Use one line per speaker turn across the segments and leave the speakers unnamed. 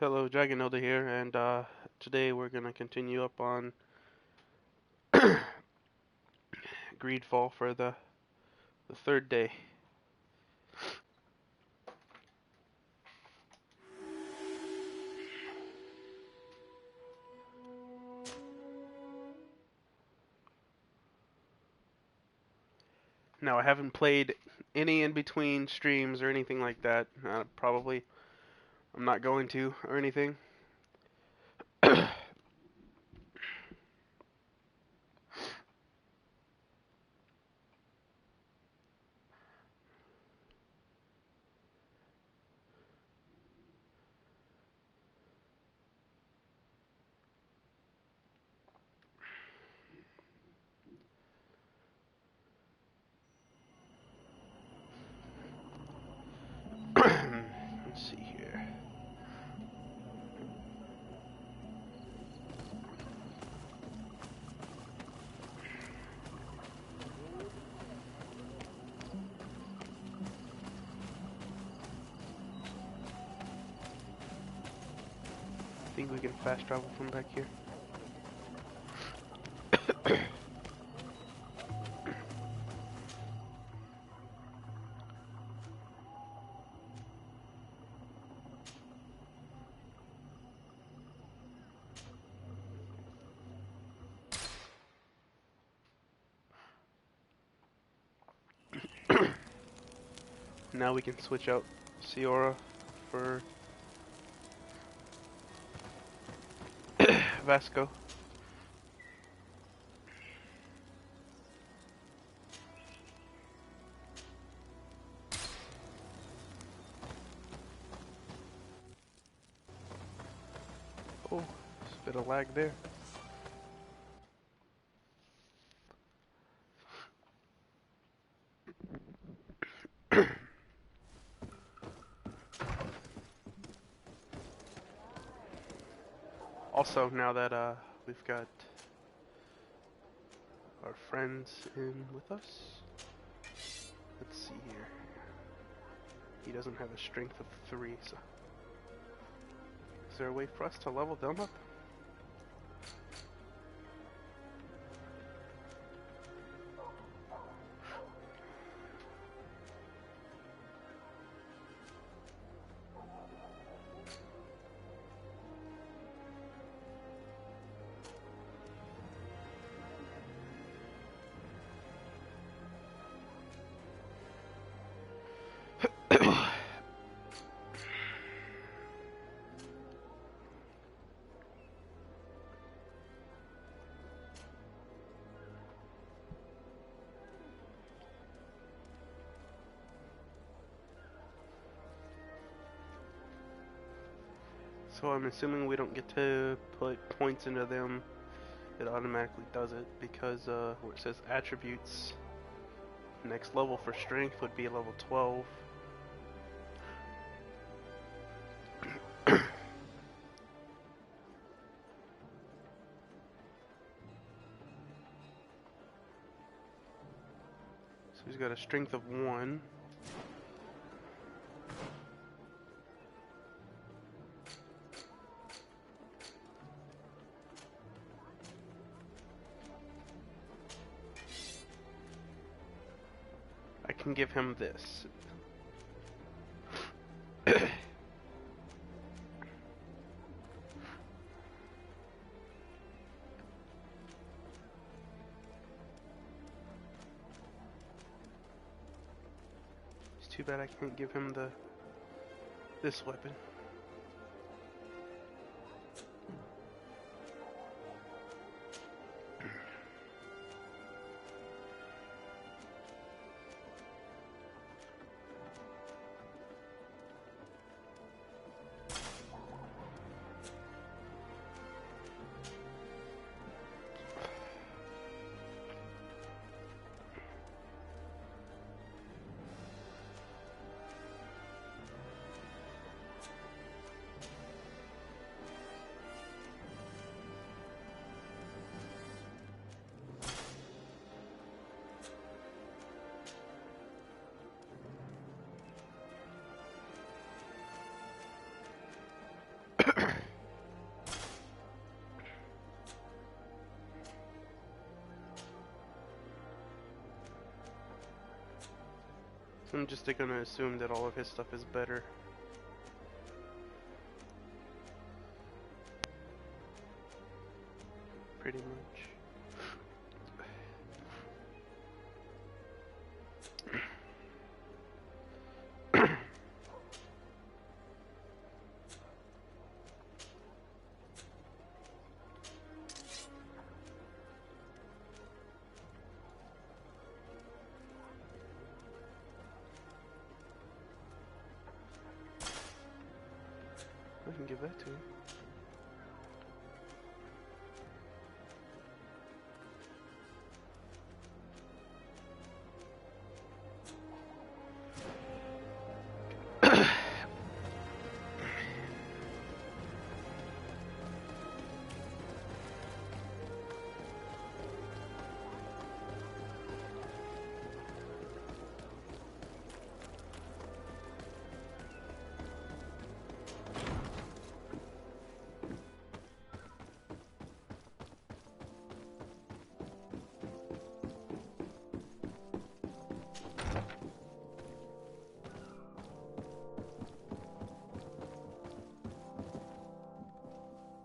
Hello, Dragonelder here, and today we're gonna continue up on Greedfall for the third day. Now, I haven't played any in between streams or anything like that. Probably I'm not going to or anything. Let's see here. I think we can fast travel from back here. Now we can switch out Ciora for Vasco. Oh, there's a bit of lag there. Also, now that we've got our friends in with us, let's see here. He doesn't have a strength of 3, so is there a way for us to level them up? So I'm assuming we don't get to put points into them. It automatically does it because where it says attributes, next level for strength would be level 12. So he's got a strength of 1. I can give him this. It's too bad I can't give him this weapon. I'm just gonna assume that all of his stuff is better. Pretty much. I can give that to him.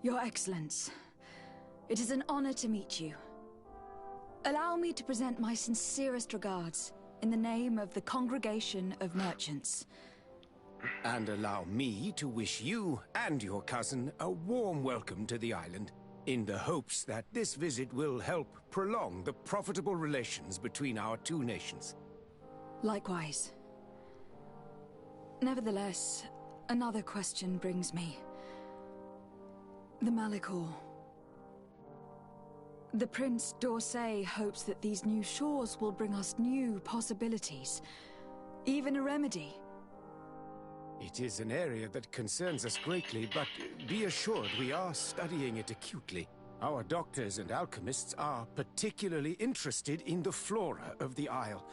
Your Excellence, it is an honor to meet you. Allow me to present my sincerest regards in the name of the Congregation of Merchants.
And allow me to wish you and your cousin a warm welcome to the island, in the hopes that this visit will help prolong the profitable relations between our two nations.
Likewise. Nevertheless, another question brings me. The Malachor. The Prince d'Orsay hopes that these new shores will bring us new possibilities, even a remedy.
It is an area that concerns us greatly, but be assured we are studying it acutely. Our doctors and alchemists are particularly interested in the flora of the Isle.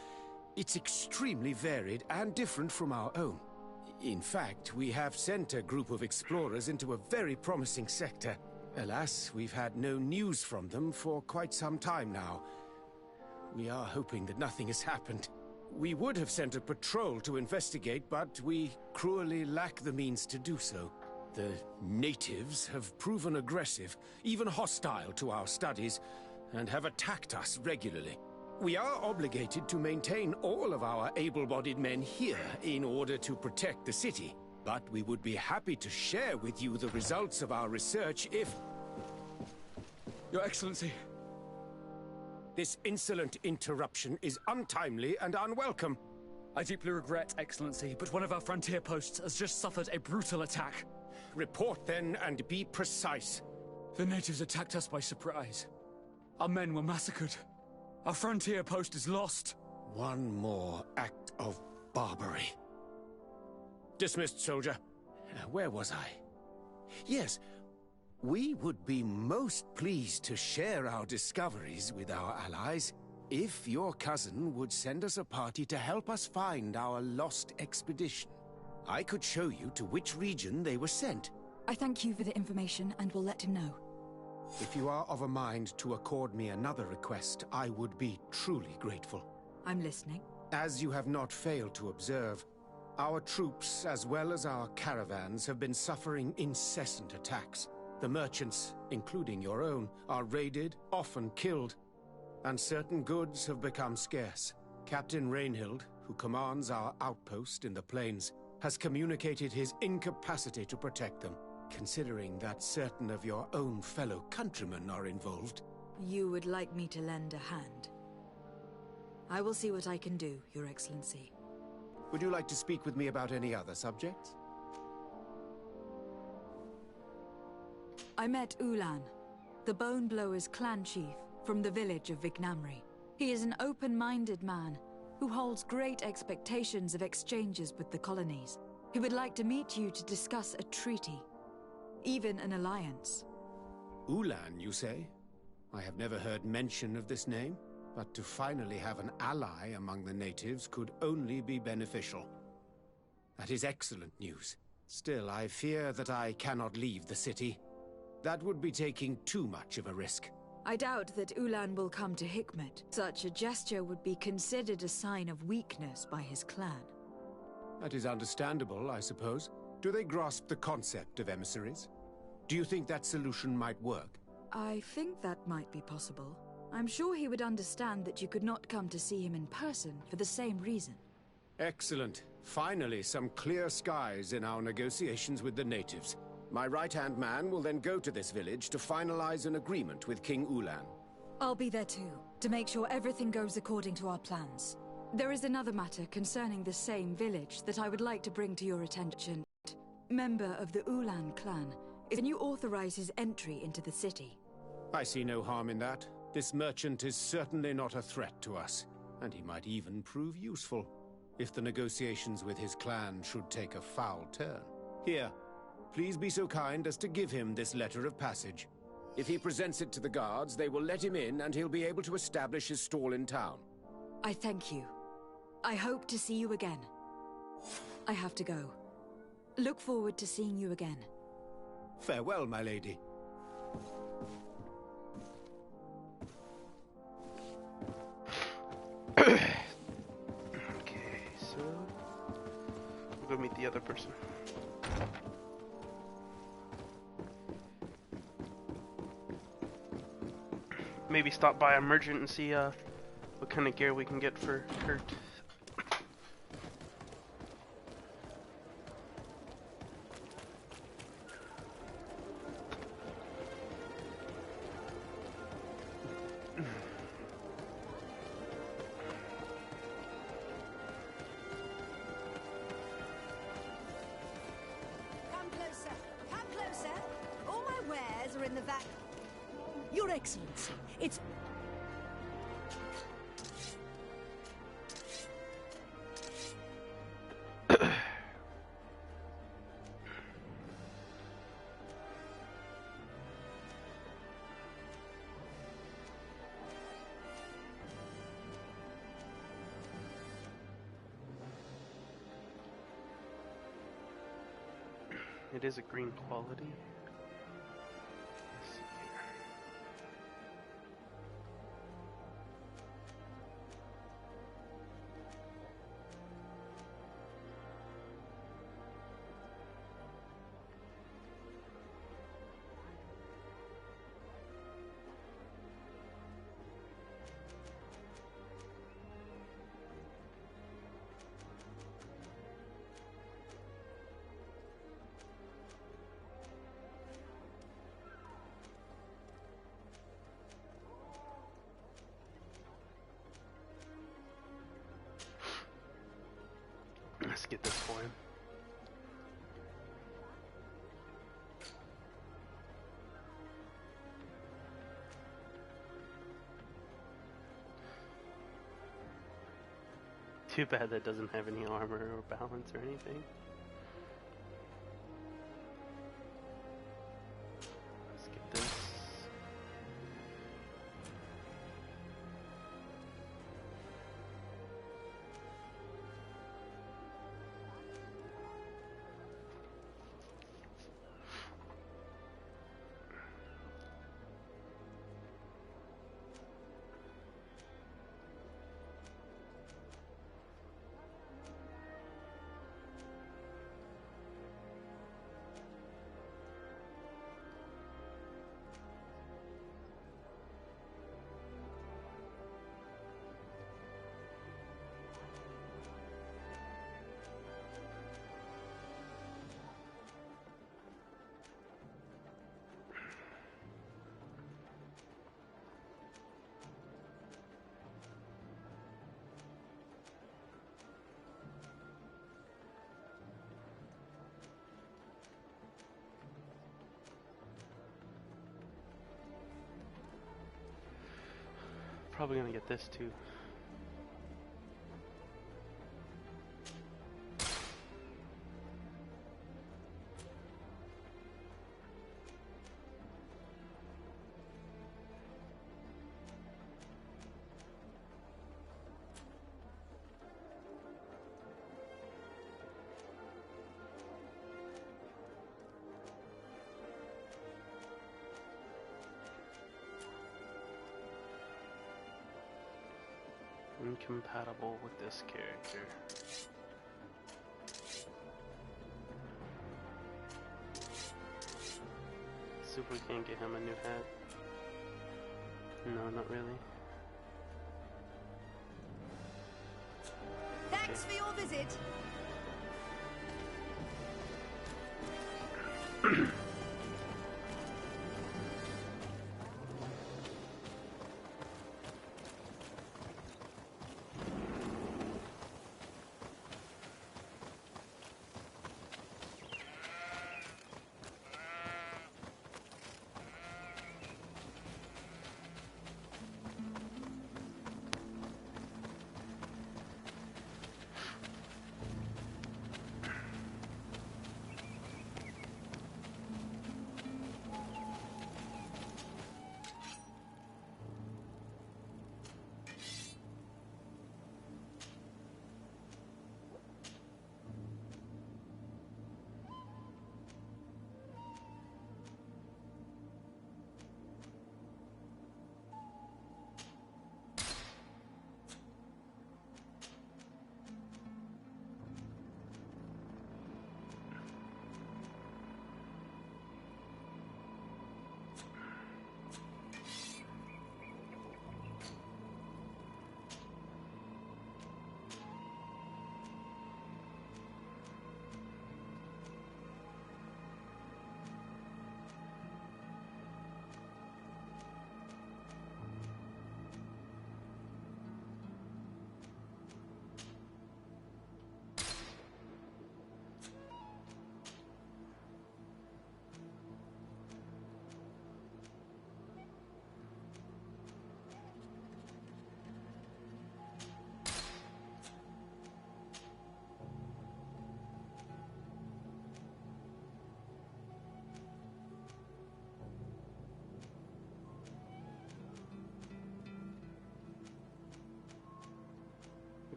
It's extremely varied and different from our own. In fact, we have sent a group of explorers into a very promising sector. Alas, we've had no news from them for quite some time now. We are hoping that nothing has happened. We would have sent a patrol to investigate, but we cruelly lack the means to do so. The natives have proven aggressive, even hostile to our studies, and have attacked us regularly. We are obligated to maintain all of our able-bodied men here in order to protect the city. But we would be happy to share with you the results of our research if...
Your Excellency.
This insolent interruption is untimely and unwelcome.
I deeply regret, Excellency, but one of our frontier posts has just suffered a brutal attack.
Report then and be precise.
The natives attacked us by surprise. Our men were massacred. Our frontier post is lost.
One more act of barbary. Dismissed, soldier. Where was I? Yes, we would be most pleased to share our discoveries with our allies if your cousin would send us a party to help us find our lost expedition. I could show you to which region they were sent.
I thank you for the information and will let him know.
If you are of a mind to accord me another request, I would be truly grateful.
I'm listening.
As you have not failed to observe, our troops, as well as our caravans, have been suffering incessant attacks. The merchants, including your own, are raided, often killed, and certain goods have become scarce. Captain Rainhild, who commands our outpost in the plains, has communicated his incapacity to protect them. Considering that certain of your own fellow countrymen are involved.
You would like me to lend a hand? I will see what I can do, Your Excellency.
Would you like to speak with me about any other subjects?
I met Ulan, the Bone Blower's clan chief from the village of Vignamri. He is an open-minded man who holds great expectations of exchanges with the colonies. He would like to meet you to discuss a treaty. Even an alliance.
Ulan, you say? I have never heard mention of this name, but to finally have an ally among the natives could only be beneficial. That is excellent news. Still, I fear that I cannot leave the city. That would be taking too much of a risk.
I doubt that Ulan will come to Hikmet. Such a gesture would be considered a sign of weakness by his clan.
That is understandable, I suppose. Do they grasp the concept of emissaries? Do you think that solution might work?
I think that might be possible. I'm sure he would understand that you could not come to see him in person for the same reason.
Excellent. Finally, some clear skies in our negotiations with the natives. My right-hand man will then go to this village to finalize an agreement with King Ulan.
I'll be there too, to make sure everything goes according to our plans. There is another matter concerning the same village that I would like to bring to your attention. Member of the Ulan clan, can you authorize his entry into the city?
I see no harm in that. This merchant is certainly not a threat to us, and he might even prove useful, if the negotiations with his clan should take a foul turn. Here, please be so kind as to give him this letter of passage. If he presents it to the guards, they will let him in and he'll be able to establish his stall in town.
I thank you. I hope to see you again. I have to go. Look forward to seeing you again.
Farewell, my lady.
Okay, so we'll go meet the other person. Maybe stop by a merchant and see what kind of gear we can get for Kurt.
Come closer. Come closer. All my wares are in the back. Your Excellency, it's...
It is a green quality. Let's see here. Let's get this for him. Too bad that doesn't have any armor or balance or anything. Let's get this. Probably gonna get this too. incompatible with this character. See if we can get him a new hat. No, not really.
Thanks for your visit.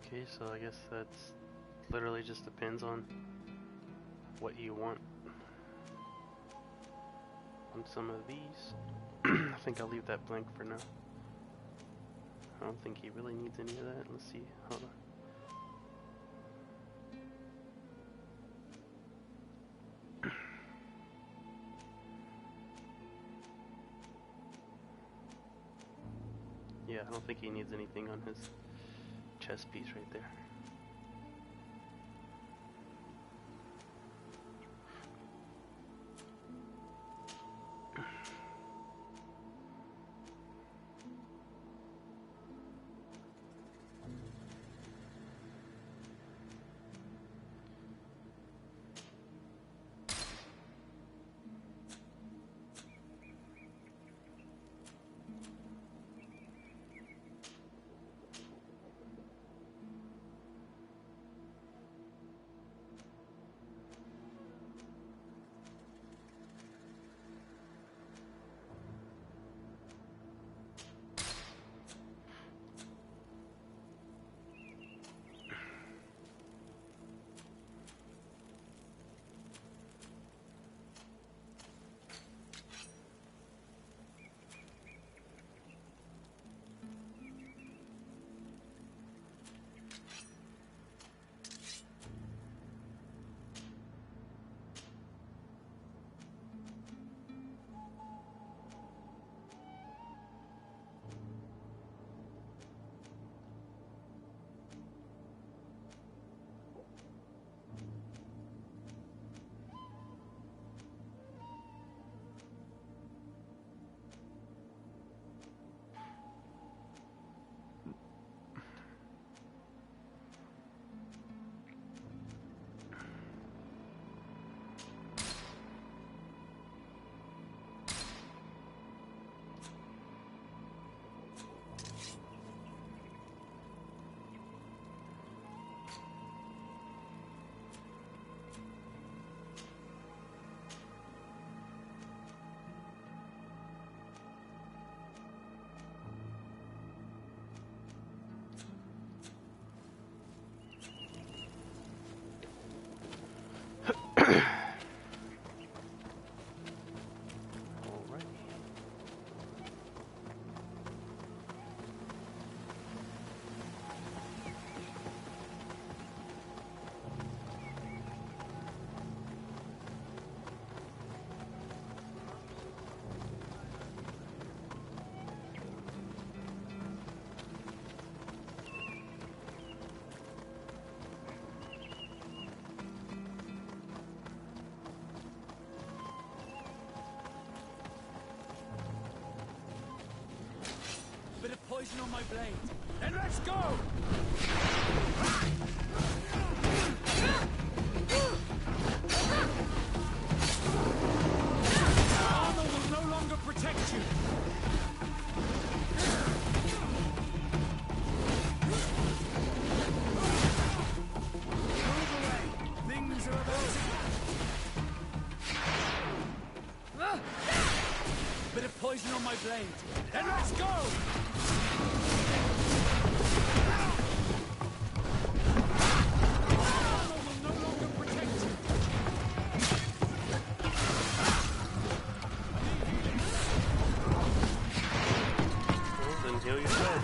Okay, so I guess that's literally just depends on what you want on some of these. I think I'll leave that blank for now. I don't think he really needs any of that. Let's see. Hold on. Yeah, I don't think he needs anything on his chest piece right there.
poison on my blade. Then let's go! Armor will no longer protect you. Move away. Things are about to... Bit of poison on my blade. Then let's go! Armor will no longer protect you.
Well, then heal yourself.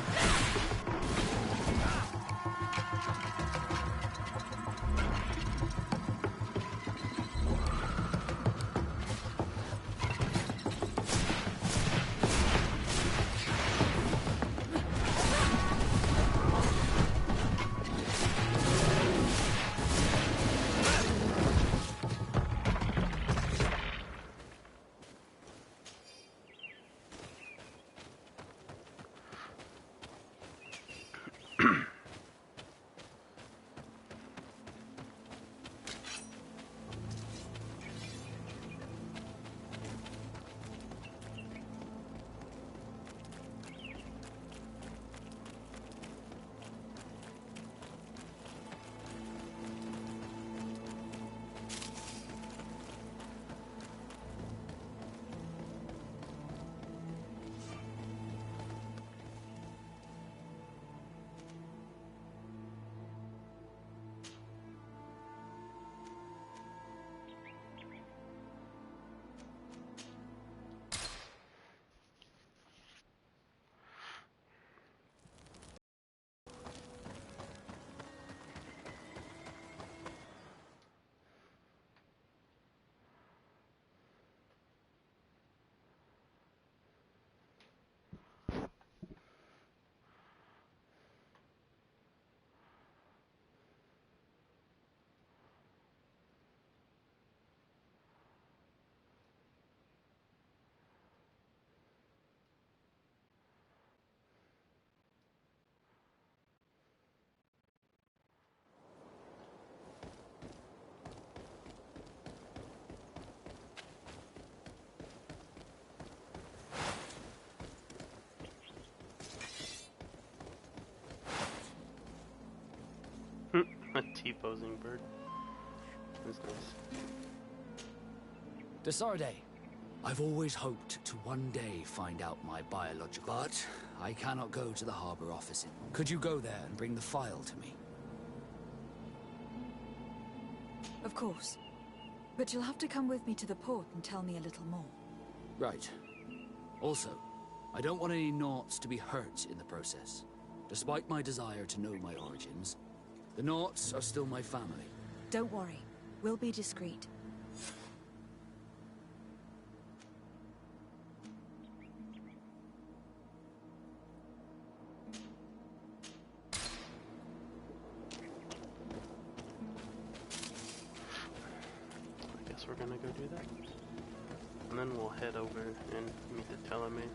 A T-posing bird. That's nice.
Desarde, I've always hoped to one day find out my biological... But I cannot go to the harbor office. Could you go there and bring the file to me?
Of course. But you'll have to come with me to the port and tell me a little more.
Right. Also, I don't want any Naughts to be hurt in the process. Despite my desire to know my origins, the Naughts are still my family.
Don't worry. We'll be discreet.
I guess we're gonna go do that. And then we'll head over and meet the Telemaid.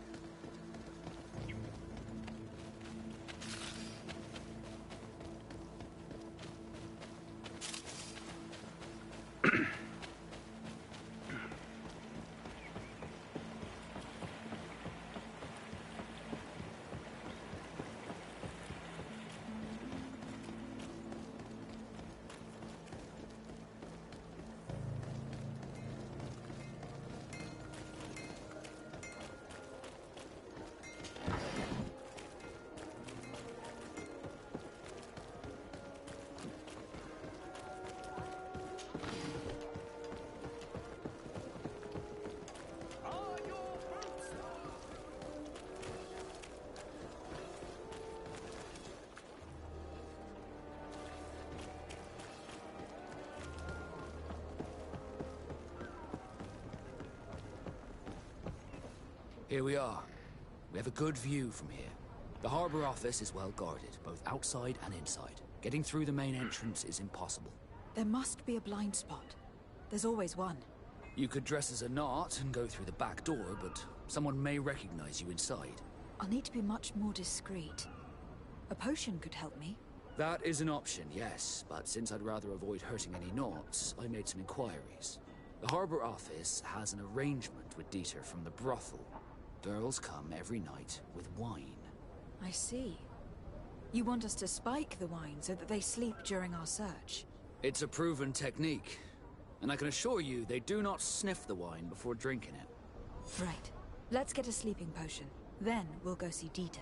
Here we are. We have a good view from here. The harbor office is well guarded, both outside and inside. Getting through the main entrance is impossible.
There must be a blind spot. There's always one.
You could dress as a Naut and go through the back door, but someone may recognize you inside.
I'll need to be much more discreet. A potion could help me.
That is an option, yes, but since I'd rather avoid hurting any Nauts, I made some inquiries. The harbor office has an arrangement with Dieter from the brothel. Girls come every night with wine.
I see. You want us to spike the wine so that they sleep during our search?
It's a proven technique, and I can assure you they do not sniff the wine before drinking it.
Right. Let's get a sleeping potion. Then we'll go see Dieter.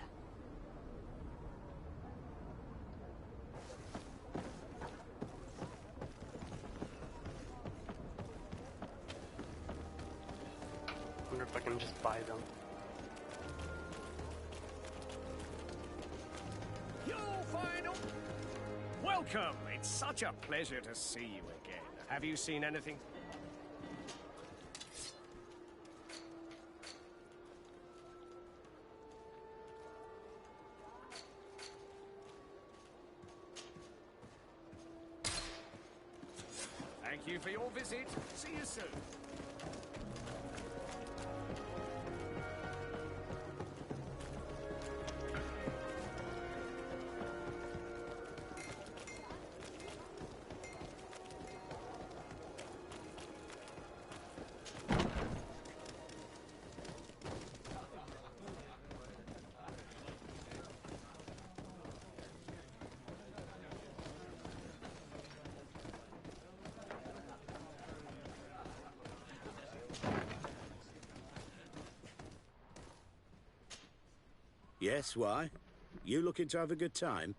Wonder if I can just buy them.
You're final. Welcome. It's such a pleasure to see you again. Have you seen anything? Thank you for your visit. See you soon.
Yes, why? You looking to have a good time?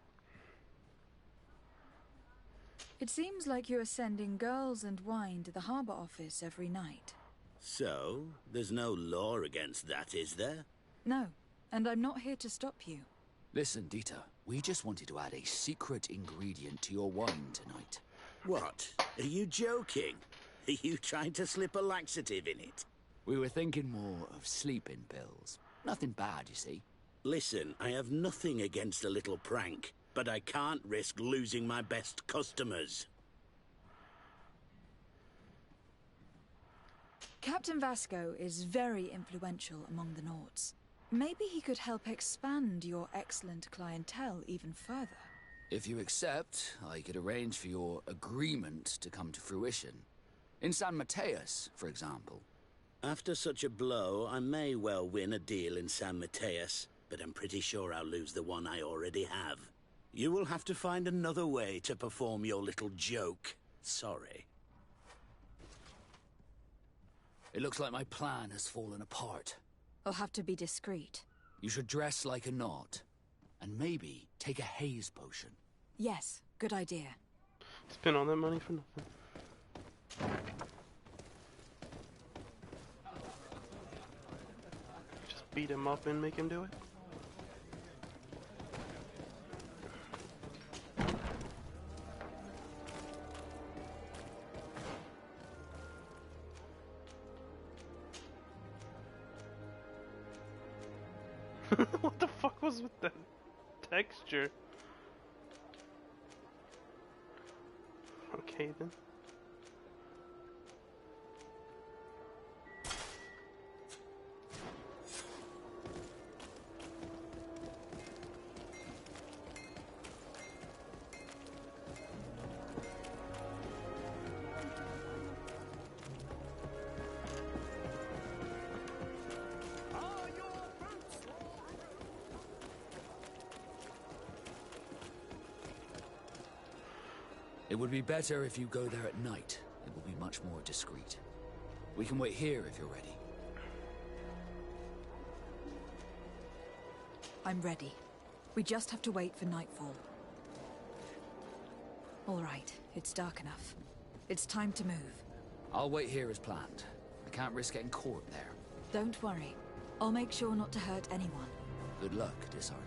It seems like you are sending girls and wine to the harbor office every night.
So, there's no law against that, is there?
No, and I'm not here to stop you.
Listen, Dieter, we just wanted to add a secret ingredient to your wine tonight.
What? Are you joking? Are you trying to slip a laxative in it?
We were thinking more of sleeping pills. Nothing bad, you see.
Listen, I have nothing against a little prank, but I can't risk losing my best customers.
Captain Vasco is very influential among the Nauts. Maybe he could help expand your excellent clientele even further.
If you accept, I could arrange for your agreement to come to fruition. In San Mateus, for example.
After such a blow, I may well win a deal in San Mateus, but I'm pretty sure I'll lose the one I already have. You will have to find another way to perform your little joke. Sorry.
It looks like my plan has fallen apart.
I'll have to be discreet.
You should dress like a Naut, and maybe take a haze potion.
Yes, good idea.
Spend all that money for nothing. Just beat him up and make him do it. What the fuck was with that texture? Okay then.
It would be better if you go there at night. It will be much more discreet. We can wait here if you're ready.
I'm ready. We just have to wait for nightfall. All right, it's dark enough. It's time to move.
I'll wait here as planned. I can't risk getting caught there.
Don't worry. I'll make sure not to hurt anyone.
Good luck, Disarde.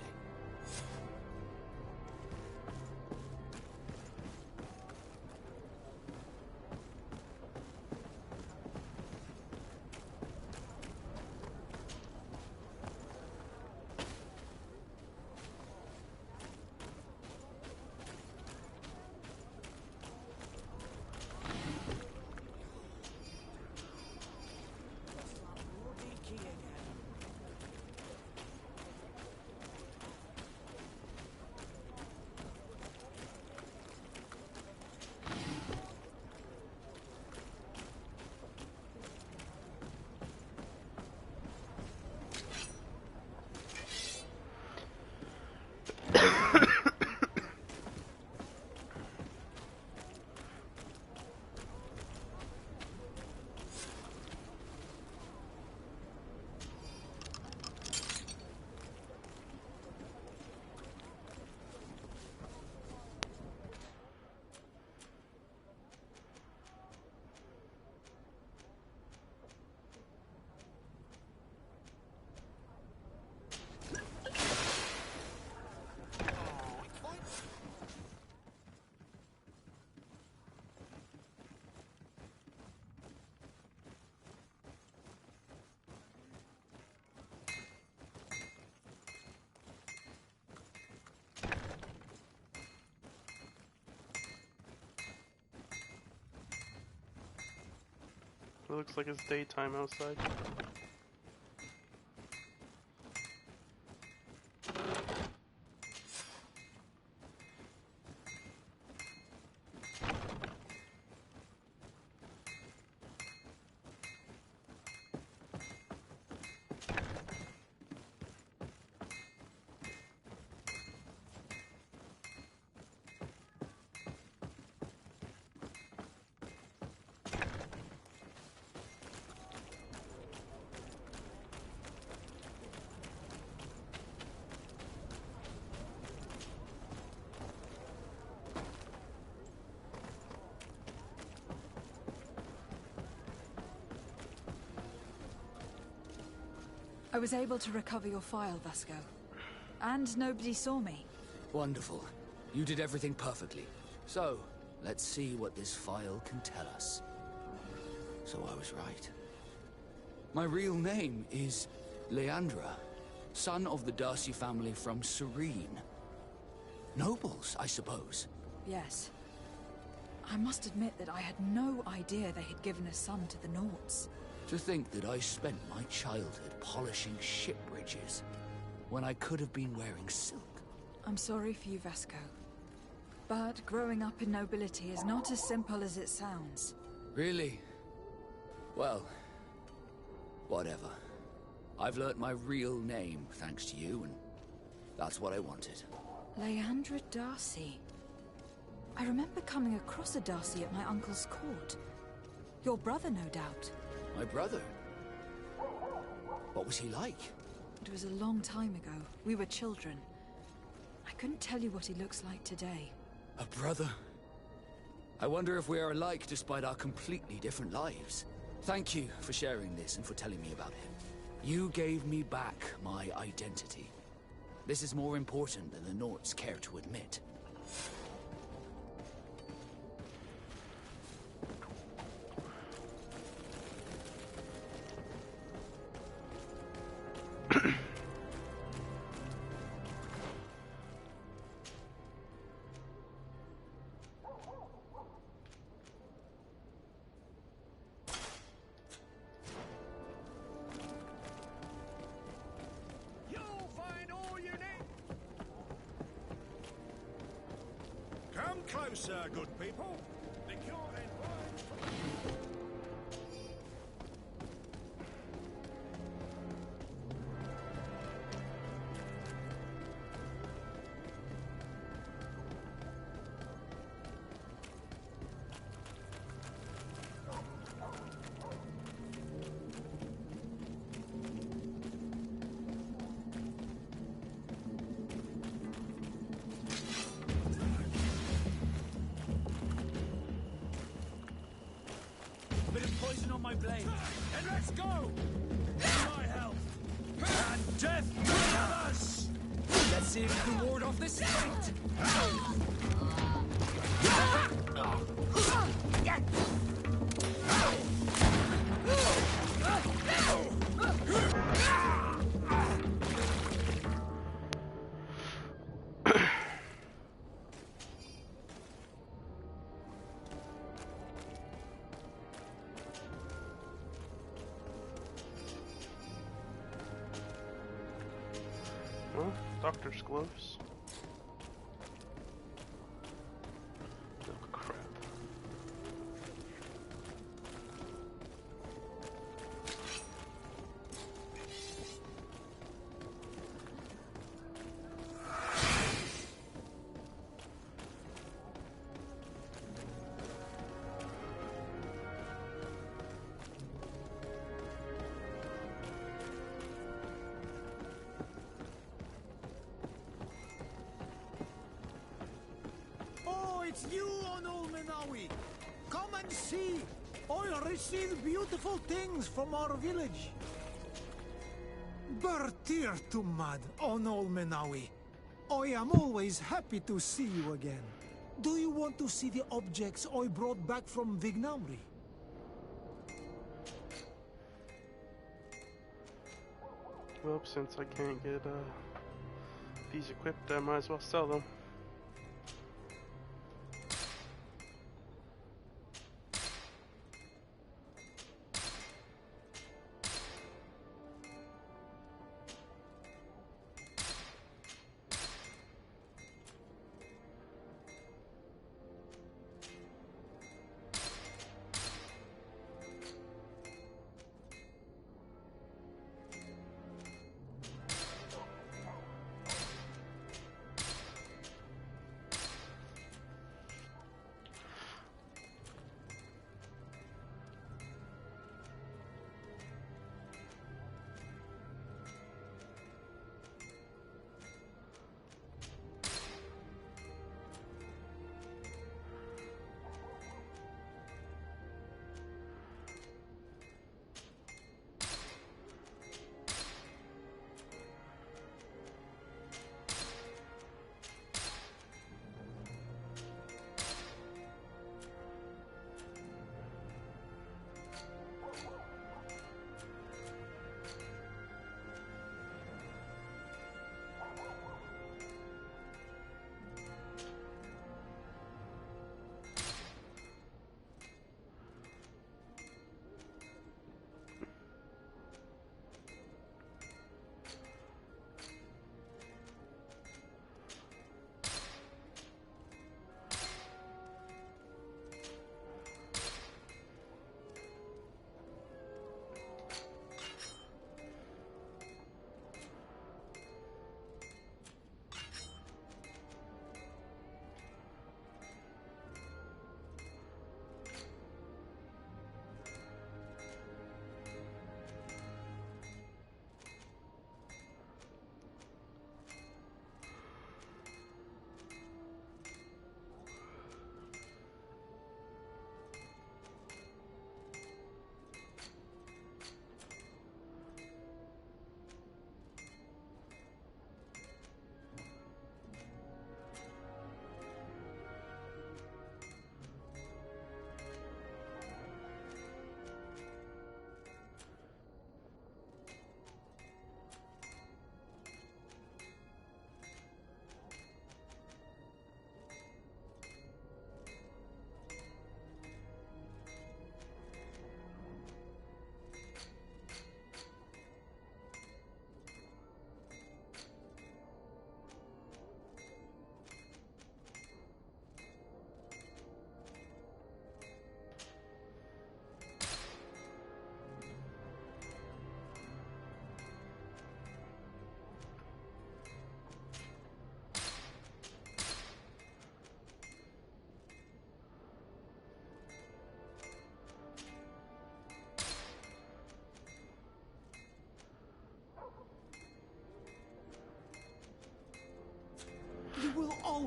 It looks like it's daytime outside.
I was able to recover your file, Vasco. And nobody saw me.
Wonderful. You did everything perfectly. So, let's see what this file can tell us. So I was right. My real name is Leandra, son of the Darcy family from Serene. Nobles, I suppose.
Yes. I must admit that I had no idea they had given a son to the Nauts.
To think that I spent my childhood polishing ship bridges, when I could have been wearing silk.
I'm sorry for you, Vasco. But growing up in nobility is not as simple as it sounds.
Really? Well, whatever. I've learnt my real name thanks to you, and that's what I wanted.
Leandra Darcy. I remember coming across a Darcy at my uncle's court. Your brother, no doubt.
My brother? What was he like?
It was a long time ago. We were children. I couldn't tell you what he looks like today.
A brother? I wonder if we are alike despite our completely different lives. Thank you for sharing this and for telling me about him. You gave me back my identity. This is more important than the Nauts care to admit.
Come closer, good people. The cure and
Bit of poison on my blade. And let's go! My health! And death to us! Let's see if you can ward off this fight!
Well, doctor's gloves. Oh, crap.
It's you on Old Menawi. Come and see. I'll receive beautiful things from our village. Bertir Tumad on Old Menawi. I am always happy to see you again. Do you want to see the objects I brought back from Vignamri?
Well, since I can't get these equipped, I might as well sell them.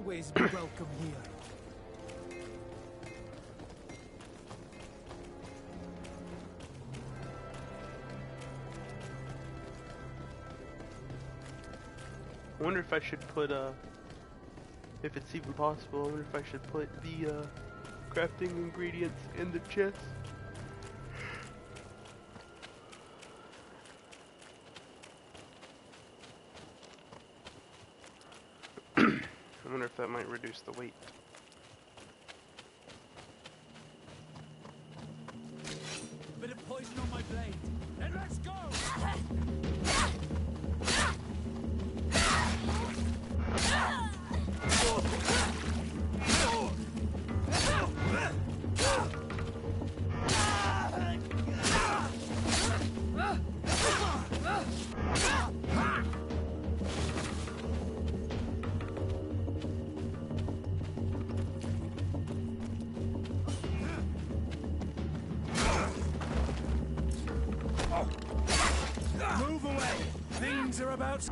always be welcome here.
I wonder if I should put, if it's even possible, I wonder if I should put the, crafting ingredients in the chest. I wonder if that might reduce the weight.
Bit of poison on my blade. And let's go! Move away! Things are about...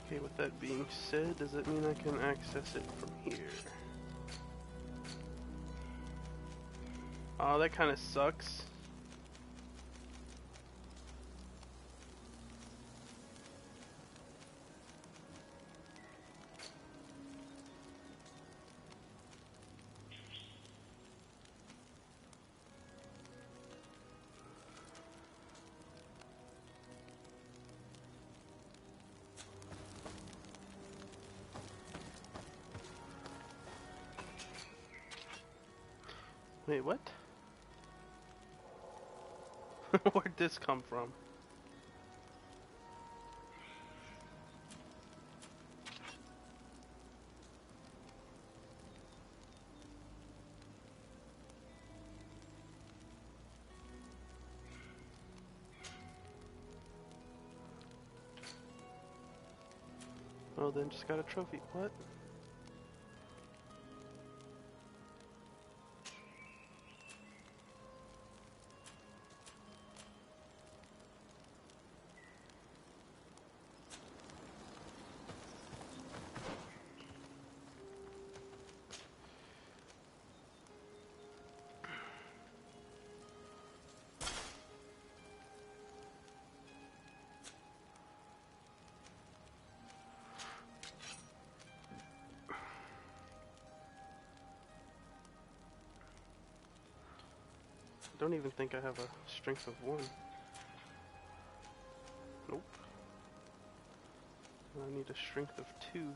Okay, with that being said, does it mean I can access it from here? Oh, that kind of sucks. Wait, what? Where'd this come from? Oh, then just got a trophy. What? I don't even think I have a strength of 1. Nope. I need a strength of 2.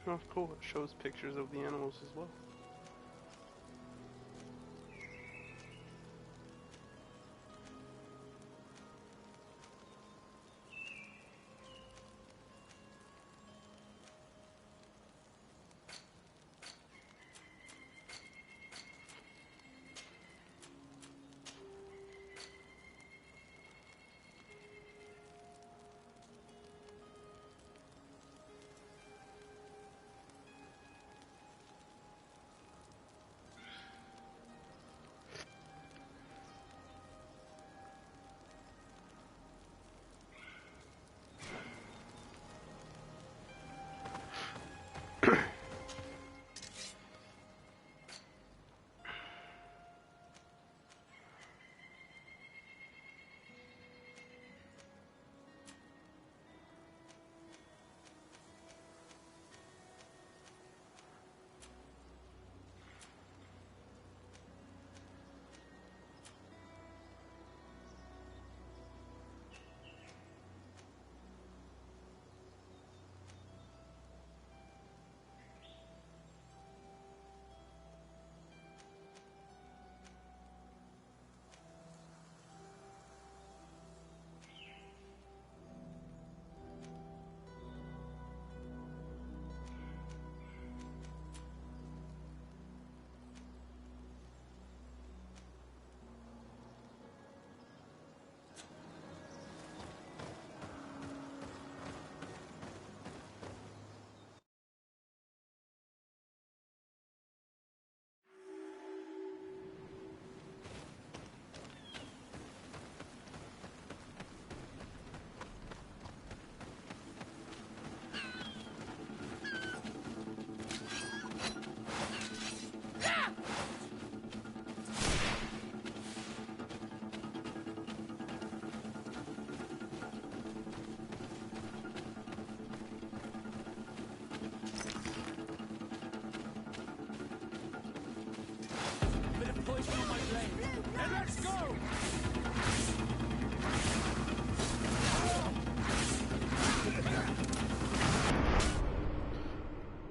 Oh, cool. It shows pictures of the animals as well.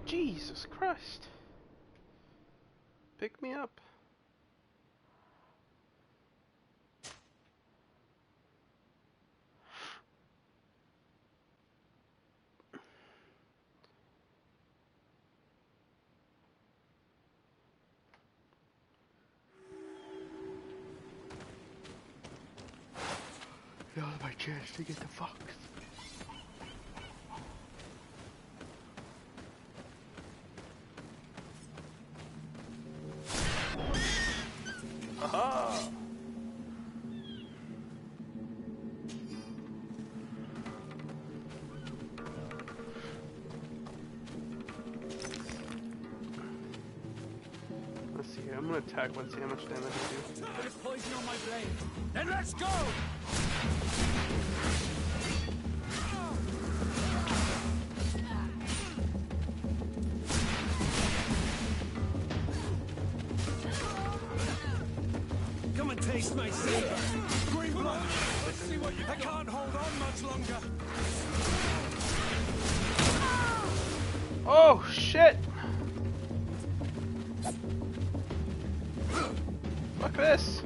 Jesus Christ. Pick me up. Now's my chance to get the fox. Aha! Let's see here. I'm gonna attack one, see how much damage I do.
Bit of poison on my blade. Then let's go! Come and taste my savor. Green blood. Let's see what you. I can't hold on much longer.
Oh shit! Fuck this!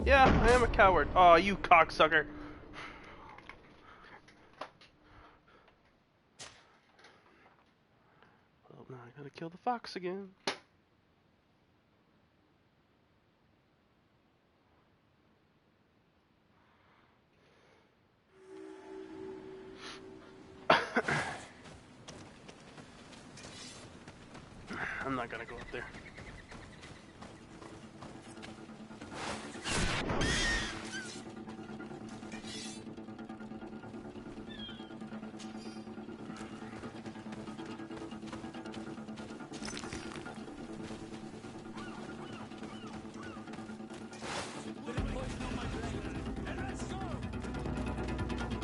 Yeah, I am a coward. Oh, you cocksucker. Well, now I gotta kill the fox again. I'm not gonna go up there.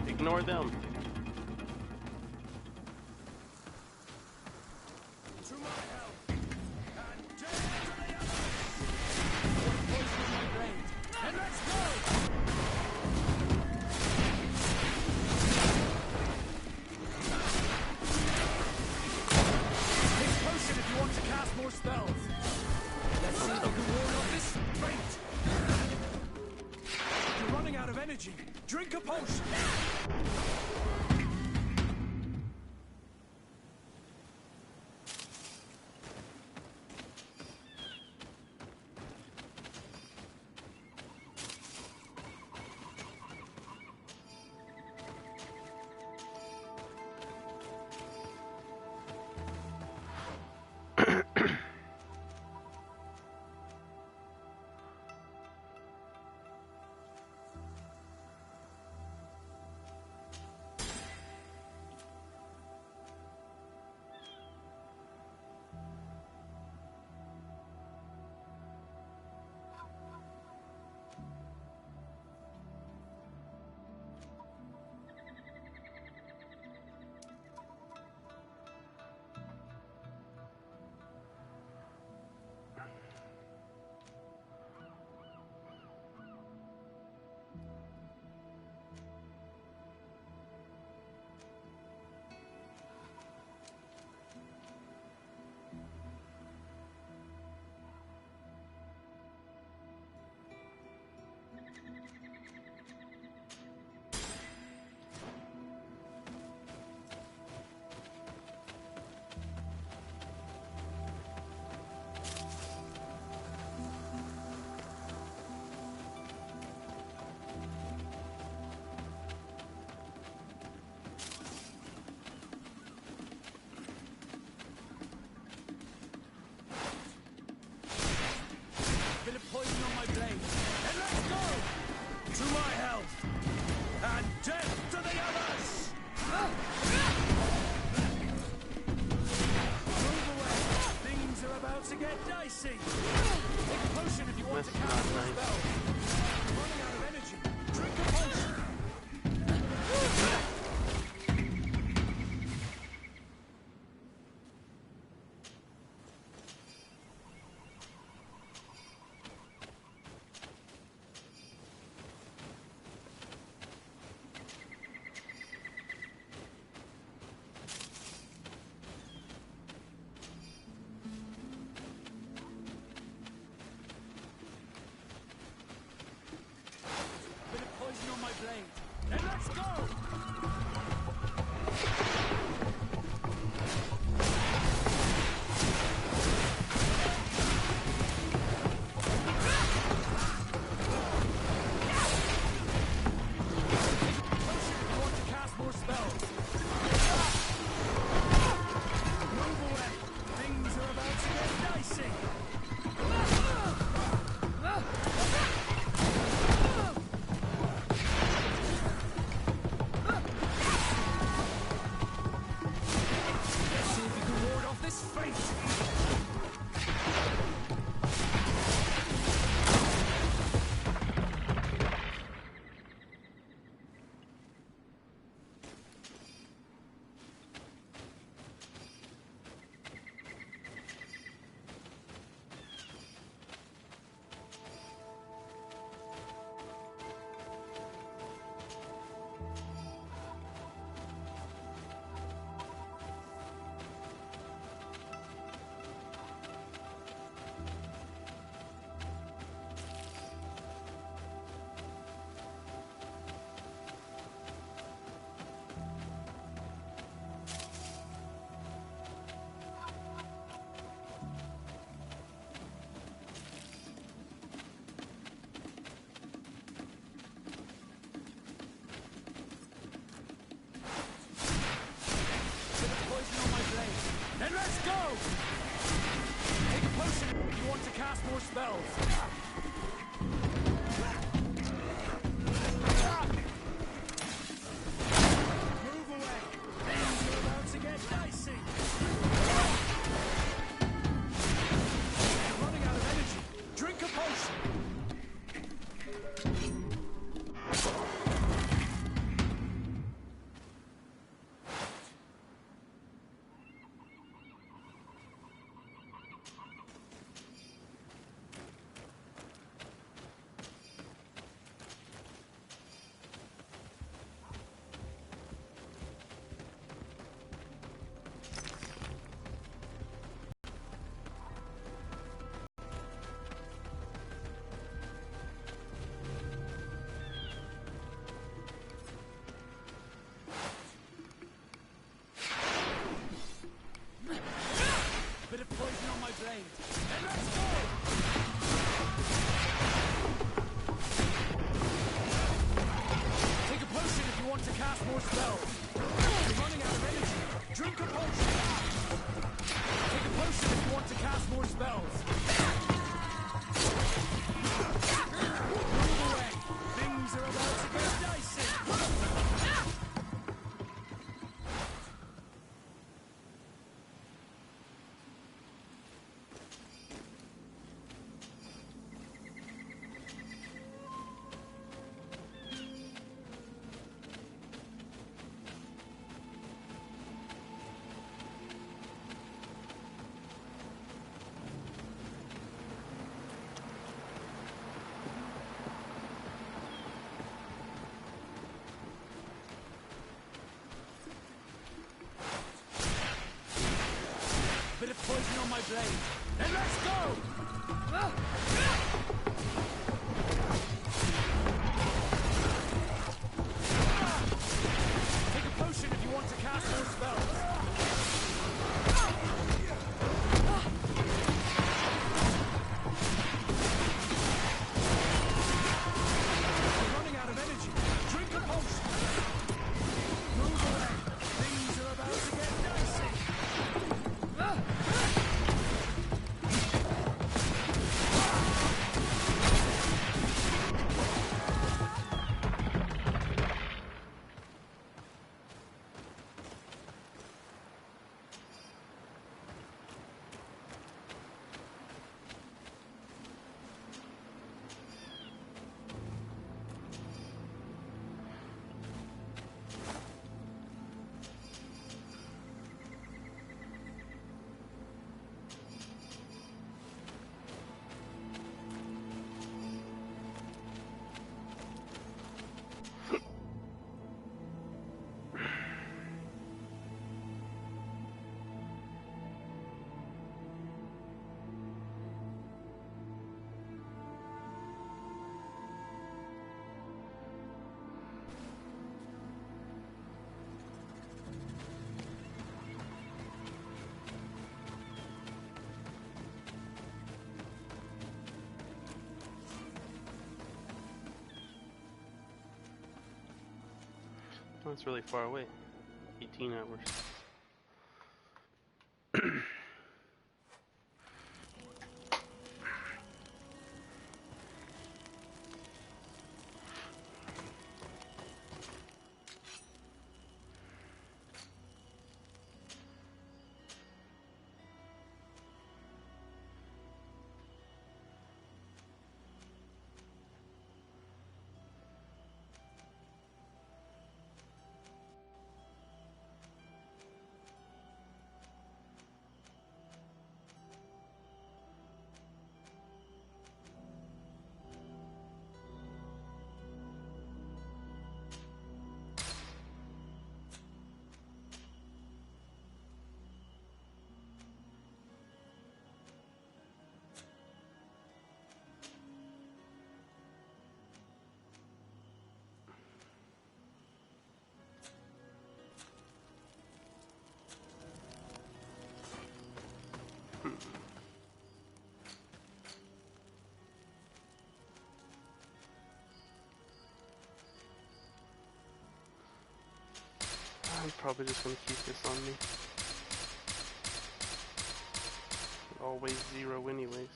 Ignore them.
energy. Drink a potion.
That's not nice.
More spells. Move away. Things are about to get dicey. You're running out of energy. Drink a potion. spells. Move away. Things are about to get dicey. Bit of poison on my blade. Then let's go! Take a potion if you want to cast more spells. You're running out of energy. Drink a potion. Move away. Things are about to get dicey.
Oh, it's really far away. 18 hours. I'm probably just gonna keep this on me. It always 0 anyways.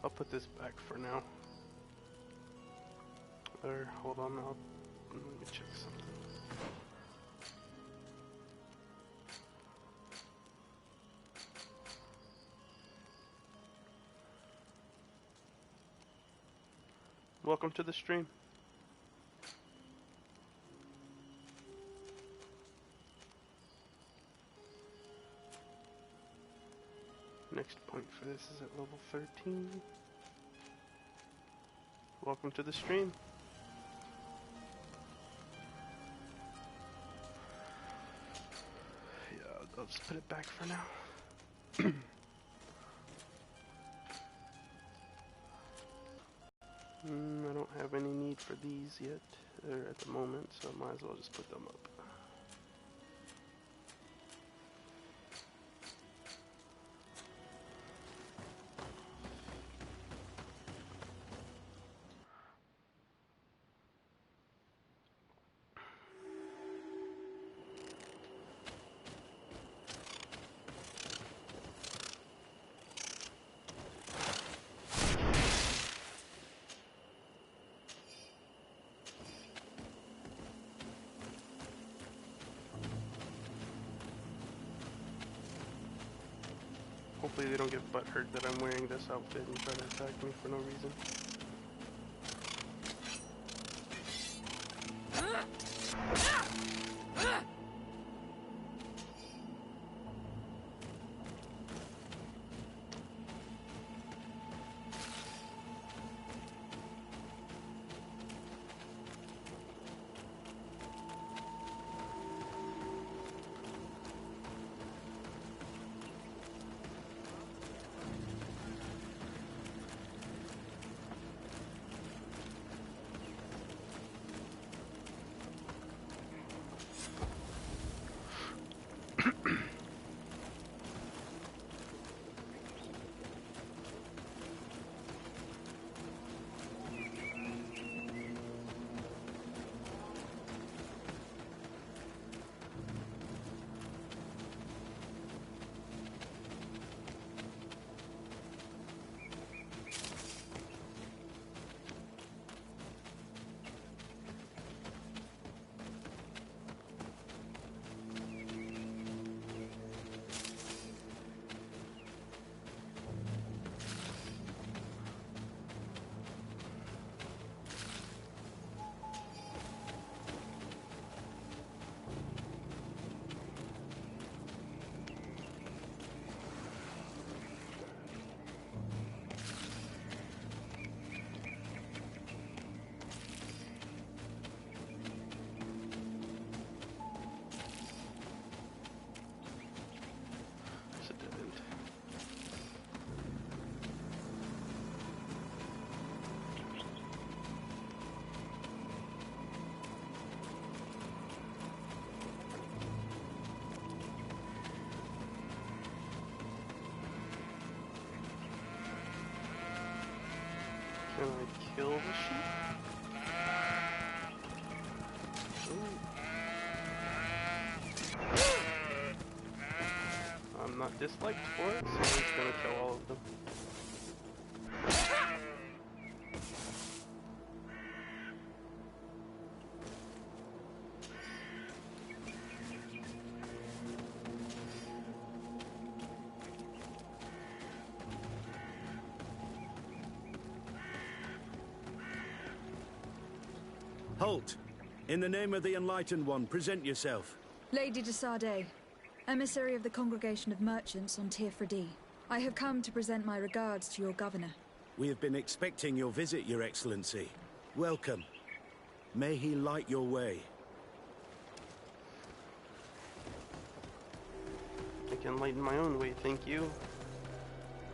I'll put this back for now. Or hold on, let me check something. Welcome to the stream. Next point for this is at level 13. Welcome to the stream. Yeah, I'll just put it back for now. I don't have any need for these yet, or at the moment, so I might as well just put them up. Hopefully they don't get butthurt that I'm wearing this outfit and try to attack me for no reason. Can I kill the sheep? Ooh. I'm not disliked for it, so I'm just gonna kill all of them.
Halt! In the name of the Enlightened One, present yourself.
Lady de Sardet, emissary of the Congregation of Merchants on Tirfredi. I have come to present my regards to your governor.
We have been expecting your visit, Your Excellency. Welcome. May he light your way.
I can lighten my own way, thank you.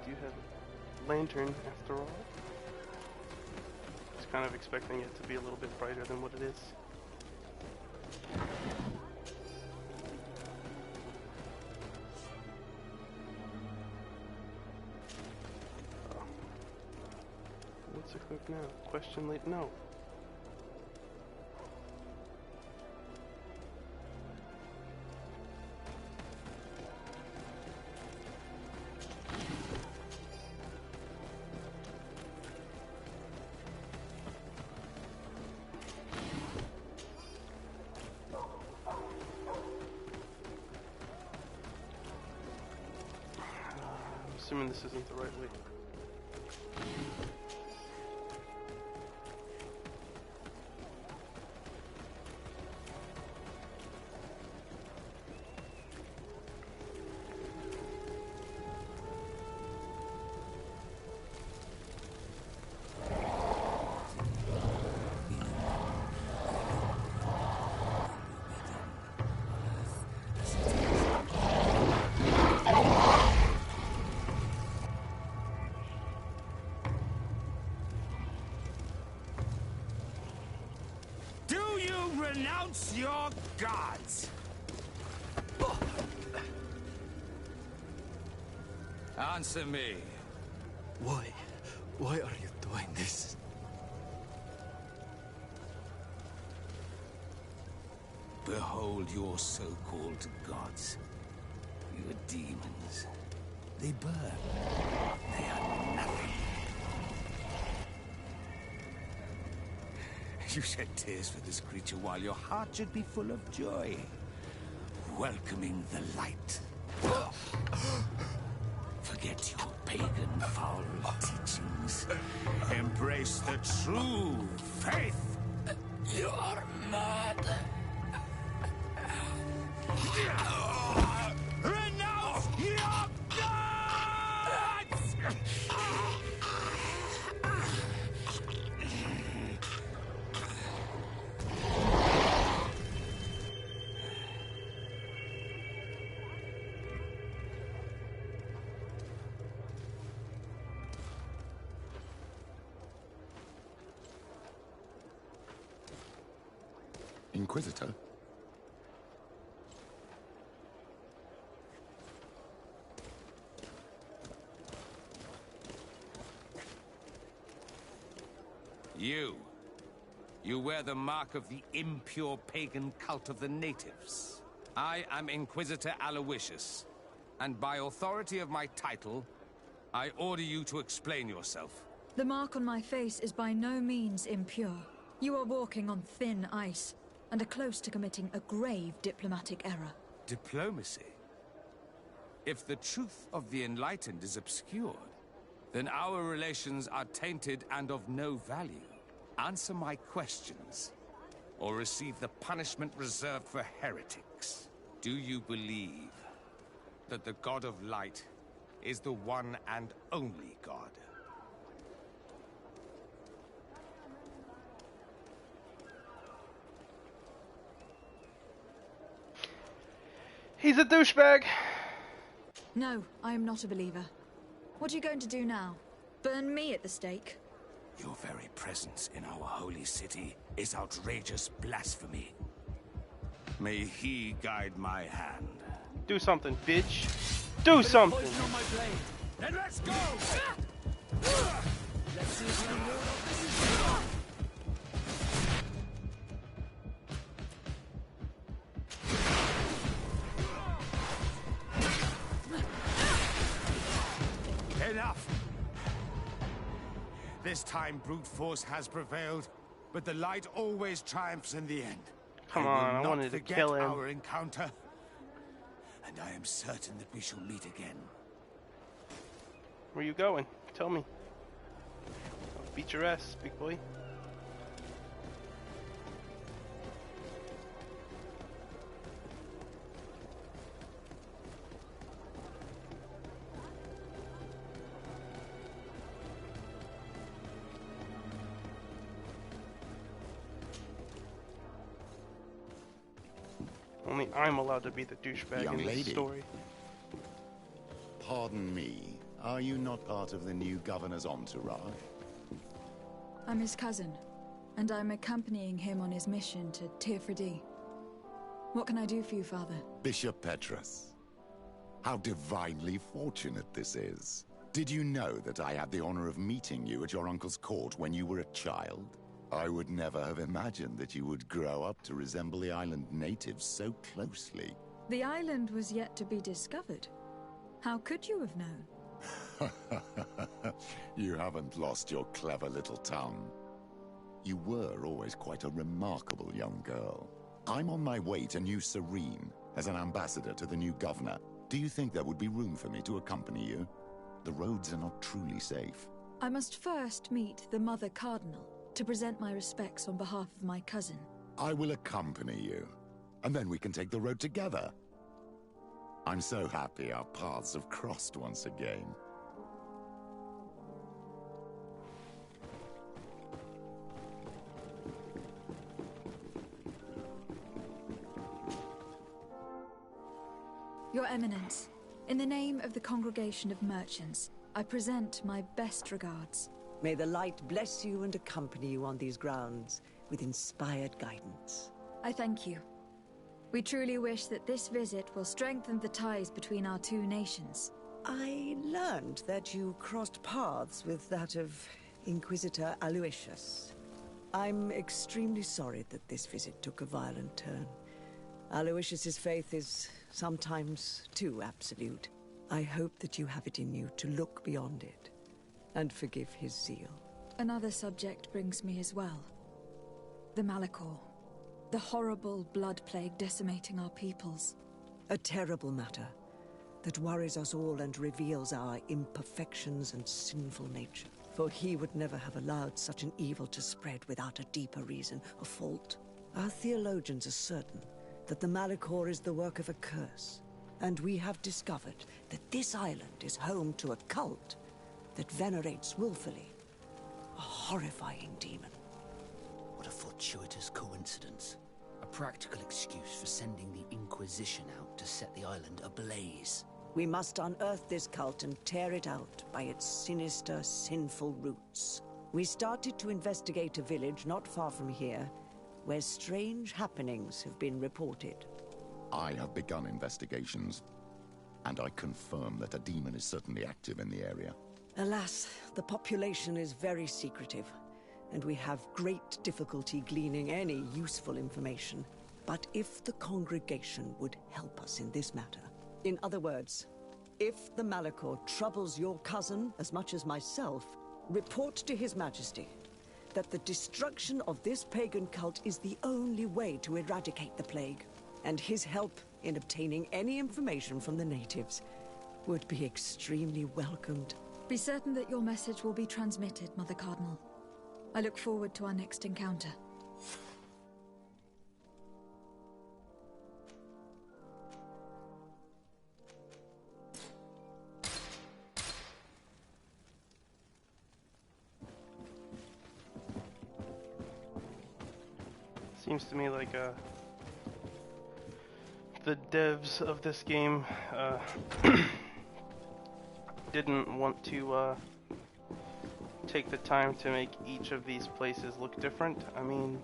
Do you have a lantern after all? I was kind of expecting it to be a little bit brighter than what it is. What's equipped now? Question late? No. assuming this isn't the right way.
Do you renounce your gods? Answer me.
Why? Why are you doing this?
Behold your so-called gods. Your demons. They burn. They are nothing. You shed tears for this creature while your heart should be full of joy. Welcoming the light. Forget your pagan foul teachings. Embrace the true faith.
You are mad.
Renounce your gods!
Inquisitor?
You wear the mark of the impure pagan cult of the natives. I am Inquisitor Aloysius, and by authority of my title, I order you to explain yourself.
The mark on my face is by no means impure. You are walking on thin ice, and are close to committing a grave diplomatic error.
Diplomacy? If the truth of the Enlightened is obscured, then our relations are tainted and of no value. Answer my questions, or receive the punishment reserved for heretics. Do you believe that the God of Light is the one and only God?
He's a douchebag!
No, I am not a believer. What are you going to do now? Burn me at the stake?
Your very presence in our holy city is outrageous blasphemy. May he guide my hand.
Do something, bitch. Do something!
Poison on my blade. Then let's go! Let's see if we can ward off this.
Enough! This time brute force has prevailed, but the light always triumphs in the end.
Come on, I wanted to kill him.
Our encounter, and I am certain that we shall meet again.
Where you going? Tell me. I'll beat your ass, big boy. Only I'm allowed to be the douchebag
Young
in this
lady.
story.
Pardon me, are you not part of the new governor's entourage?
I'm his cousin, and I'm accompanying him on his mission to Tirfredi. What can I do for you, Father?
Bishop Petrus. How divinely fortunate this is. Did you know that I had the honor of meeting you at your uncle's court when you were a child? I would never have imagined that you would grow up to resemble the island natives so closely.
The island was yet to be discovered. How could you have known?
You haven't lost your clever little tongue. You were always quite a remarkable young girl. I'm on my way to New Serene as an ambassador to the new governor. Do you think there would be room for me to accompany you? The roads are not truly safe.
I must first meet the Mother Cardinal to present my respects on behalf of my cousin.
I will accompany you, and then we can take the road together. I'm so happy our paths have crossed once again.
Your Eminence, in the name of the Congregation of Merchants, I present my best regards.
May the light bless you and accompany you on these grounds with inspired guidance.
I thank you. We truly wish that this visit will strengthen the ties between our two nations.
I learned that you crossed paths with that of Inquisitor Aloysius. I'm extremely sorry that this visit took a violent turn. Aloysius's faith is sometimes too absolute. I hope that you have it in you to look beyond it and forgive his zeal.
Another subject brings me as well. The Malachor. The horrible blood plague decimating our peoples.
A terrible matter that worries us all and reveals our imperfections and sinful nature. For he would never have allowed such an evil to spread without a deeper reason, a fault. Our theologians are certain that the Malachor is the work of a curse, and we have discovered that this island is home to a cult that venerates willfully a horrifying demon.
What a fortuitous coincidence. A practical excuse for sending the Inquisition out to set the island ablaze.
We must unearth this cult and tear it out by its sinister, sinful roots. We started to investigate a village not far from here, where strange happenings have been reported.
I have begun investigations, and I confirm that a demon is certainly active in the area.
Alas, the population is very secretive, and we have great difficulty gleaning any useful information. But if the congregation would help us in this matter, in other words, if the Malachor troubles your cousin as much as myself, report to His Majesty that the destruction of this pagan cult is the only way to eradicate the plague, and his help in obtaining any information from the natives would be extremely welcomed.
Be certain that your message will be transmitted, Mother Cardinal. I look forward to our next encounter.
Seems to me like the devs of this game didn't want to take the time to make each of these places look different. I mean,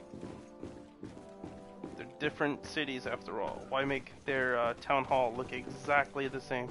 they're different cities after all. Why make their town hall look exactly the same?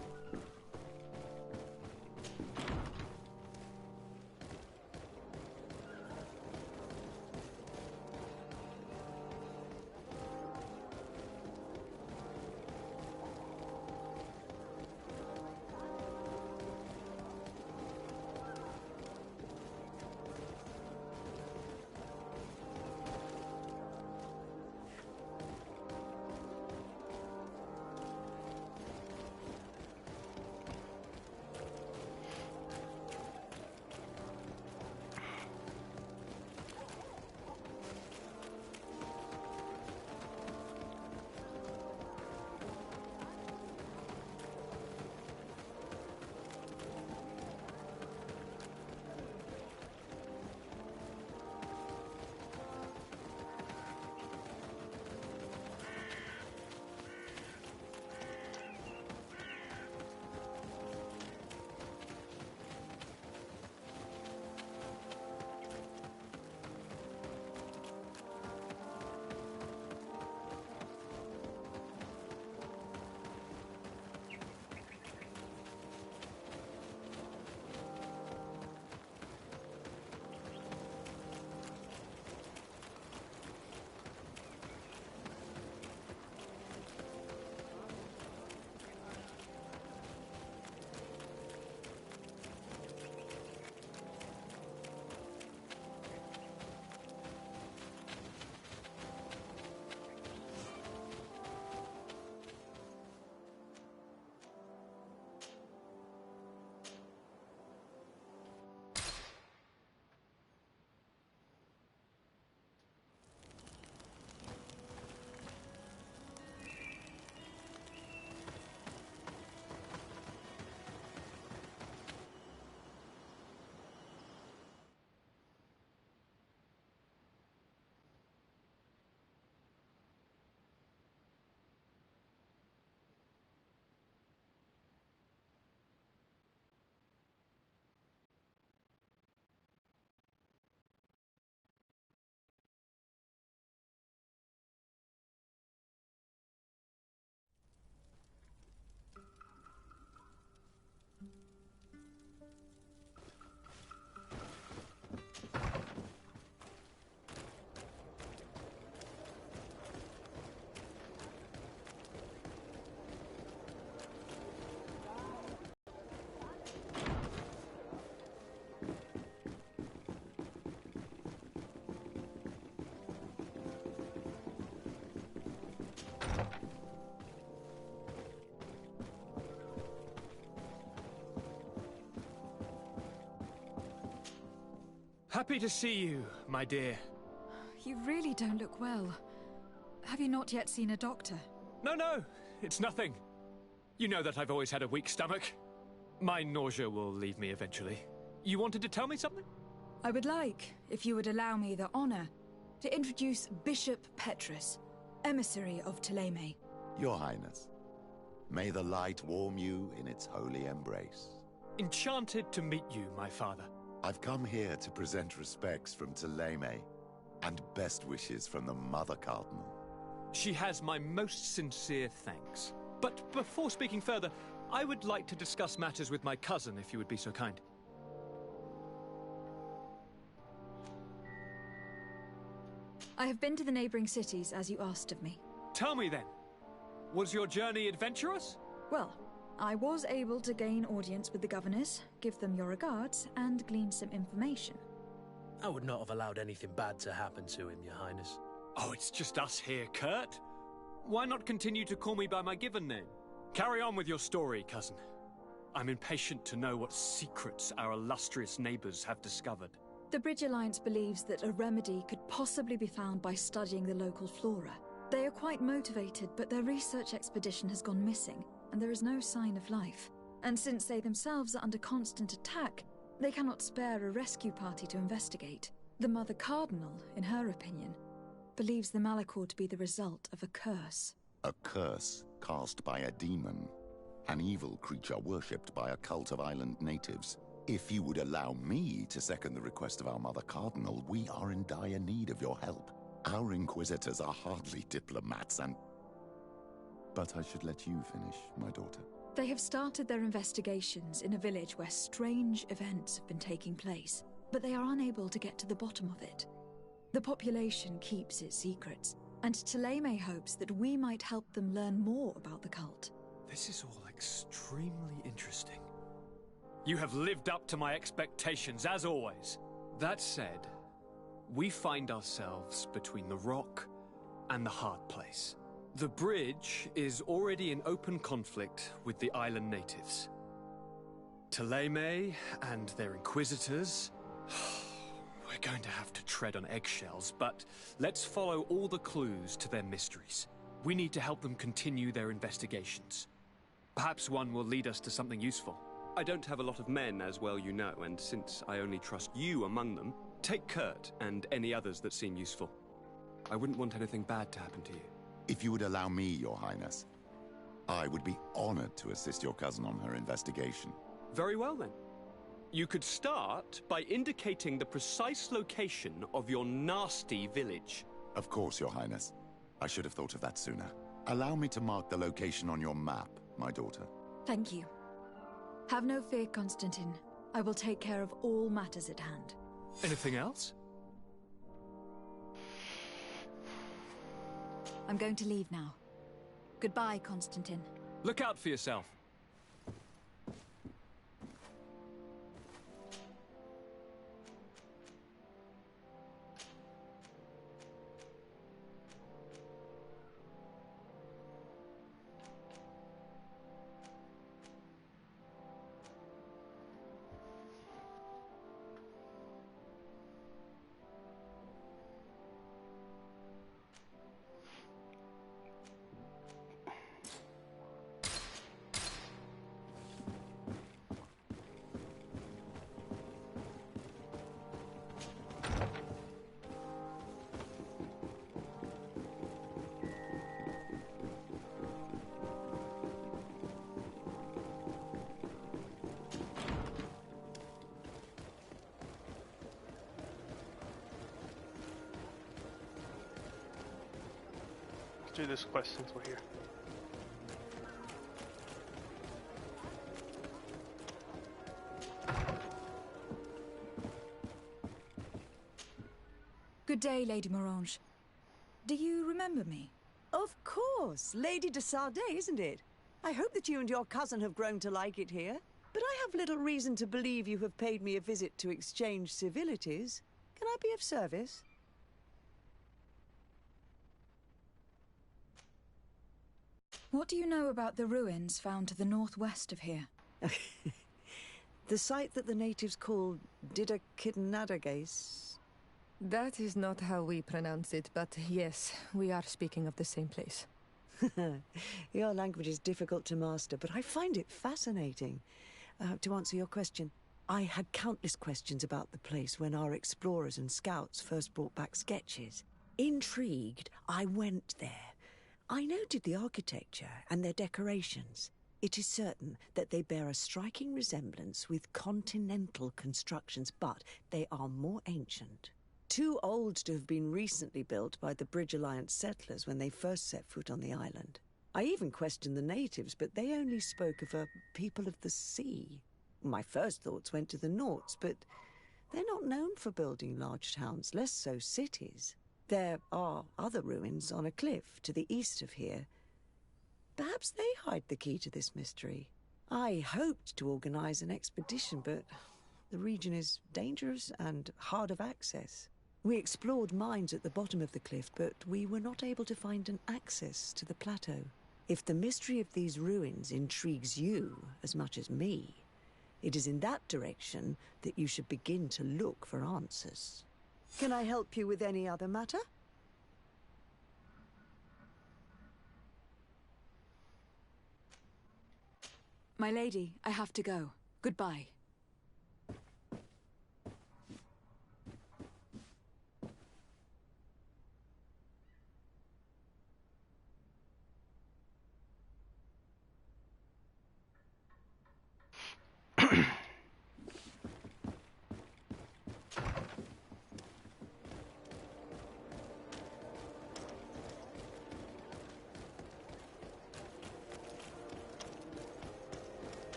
Happy to see you, my dear.
You really don't look well. Have you not yet seen a doctor?
No, it's nothing. You know that I've always had a weak stomach. My nausea will leave me eventually. You wanted to tell me something?
I would like, if you would allow me the honor, to introduce Bishop Petrus, emissary of Ptolemy.
Your Highness, may the light warm you in its holy embrace.
Enchanted to meet you, my father.
I've come here to present respects from Ptolemy, and best wishes from the Mother Cardinal.
She has my most sincere thanks. But before speaking further, I would like to discuss matters with my cousin, if you would be so kind.
I have been to the neighboring cities, as you asked of me.
Tell me then, was your journey adventurous?
Well, I was able to gain audience with the governors, give them your regards, and glean some information.
I would not have allowed anything bad to happen to him, Your Highness.
Oh, it's just us here, Kurt. Why not continue to call me by my given name? Carry on with your story, cousin. I'm impatient to know what secrets our illustrious neighbors have discovered.
The Bridge Alliance believes that a remedy could possibly be found by studying the local flora. They are quite motivated, but their research expedition has gone missing, and there is no sign of life. And since they themselves are under constant attack, they cannot spare a rescue party to investigate. The Mother Cardinal, in her opinion, believes the Malachor to be the result of a curse.
A curse cast by a demon. An evil creature worshipped by a cult of island natives. If you would allow me to second the request of our Mother Cardinal, we are in dire need of your help. Our Inquisitors are hardly diplomats But I should let you finish, my daughter.
They have started their investigations in a village where strange events have been taking place, but they are unable to get to the bottom of it. The population keeps its secrets, and Ptolemy hopes that we might help them learn more about the cult.
This is all extremely interesting. You have lived up to my expectations, as always. That said, we find ourselves between the rock and the hard place. The bridge is already in open conflict with the island natives. Ptolemy and their inquisitors... We're going to have to tread on eggshells, but let's follow all the clues to their mysteries. We need to help them continue their investigations. Perhaps one will lead us to something useful.
I don't have a lot of men, as well you know, and since I only trust you among them, take Kurt and any others that seem useful. I wouldn't want anything bad to happen to you.
If you would allow me, Your Highness, I would be honored to assist your cousin on her investigation.
Very well, then. You could start by indicating the precise location of your nasty village.
Of course, Your Highness. I should have thought of that sooner. Allow me to mark the location on your map, my daughter.
Thank you. Have no fear, Constantine. I will take care of all matters at hand.
Anything else?
I'm going to leave now. Goodbye, Constantine.
Look out for yourself.
Do this quest since we're here.
Good day, Lady Morange. Do you remember me?
Of course, Lady de Sardet, isn't it? I hope that you and your cousin have grown to like it here. But I have little reason to believe you have paid me a visit to exchange civilities. Can I be of service?
What do you know about the ruins found to the northwest of here?
The site that the natives call Didakidnadagase?
That is not how we pronounce it, but yes, we are speaking of the same place.
Your language is difficult to master, but I find it fascinating. To answer your question, I had countless questions about the place when our explorers and scouts first brought back sketches. Intrigued, I went there. I noted the architecture and their decorations. It is certain that they bear a striking resemblance with continental constructions, but they are more ancient. Too old to have been recently built by the Bridge Alliance settlers when they first set foot on the island. I even questioned the natives, but they only spoke of a people of the sea. My first thoughts went to the Nauts, but they're not known for building large towns, less so cities. There are other ruins on a cliff to the east of here. Perhaps they hide the key to this mystery. I hoped to organize an expedition, but the region is dangerous and hard of access. We explored mines at the bottom of the cliff, but we were not able to find an access to the plateau. If the mystery of these ruins intrigues you as much as me, it is in that direction that you should begin to look for answers. Can I help you with any other matter?
My lady, I have to go. Goodbye.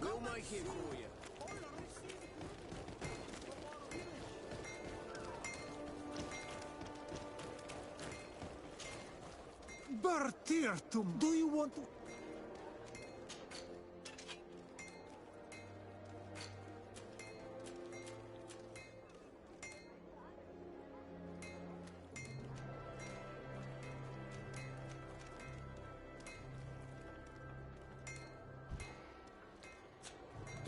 We'll make it for you.
Bertirtum, do you want to...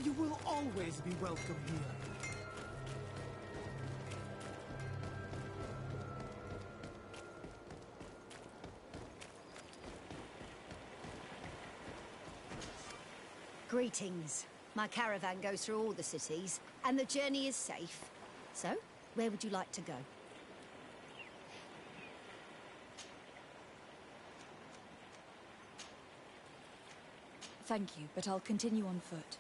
You will always be welcome here.
Greetings. My caravan goes through all the cities, and the journey is safe. So, where would you like to go?
Thank you, but I'll continue on foot.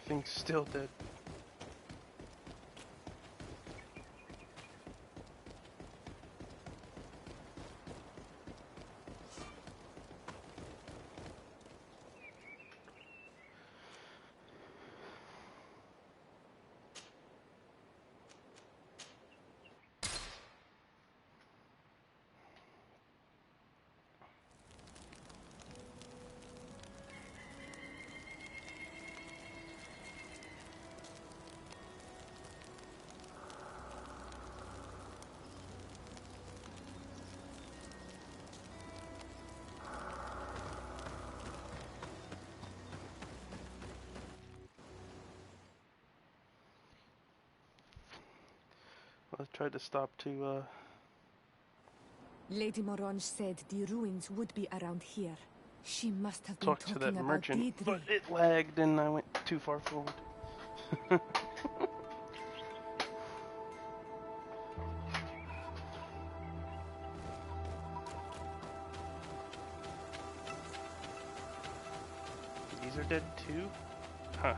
Thing's still dead. I tried to stop to,
Lady Morange said the ruins would be around here. She must have been
talk to that
talking about
merchant,
Deidre.
but it lagged and I went too far forward. These are dead too? Huh.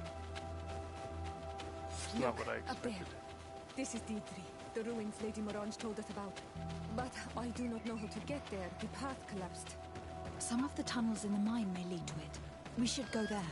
It's not what I
Up there.
expected.
This is Deidre, the ruins Lady Morange told us about. But I do not know how to get there. The path collapsed.
Some of the tunnels in the mine may lead to it. We should go there.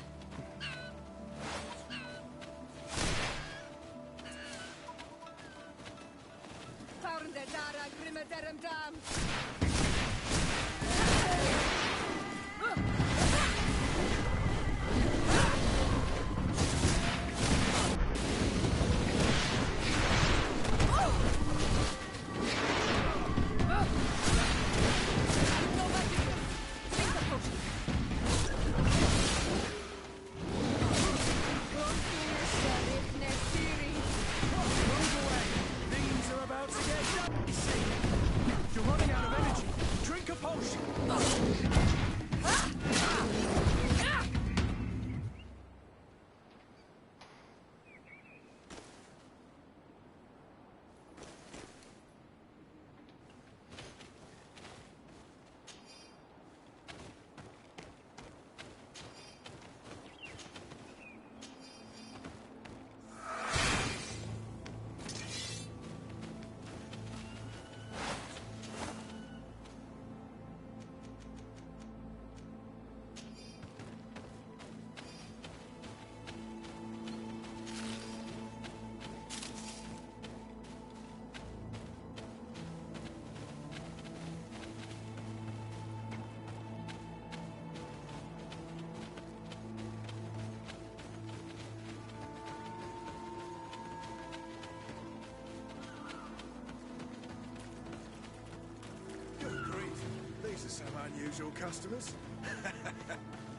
These are some unusual customers.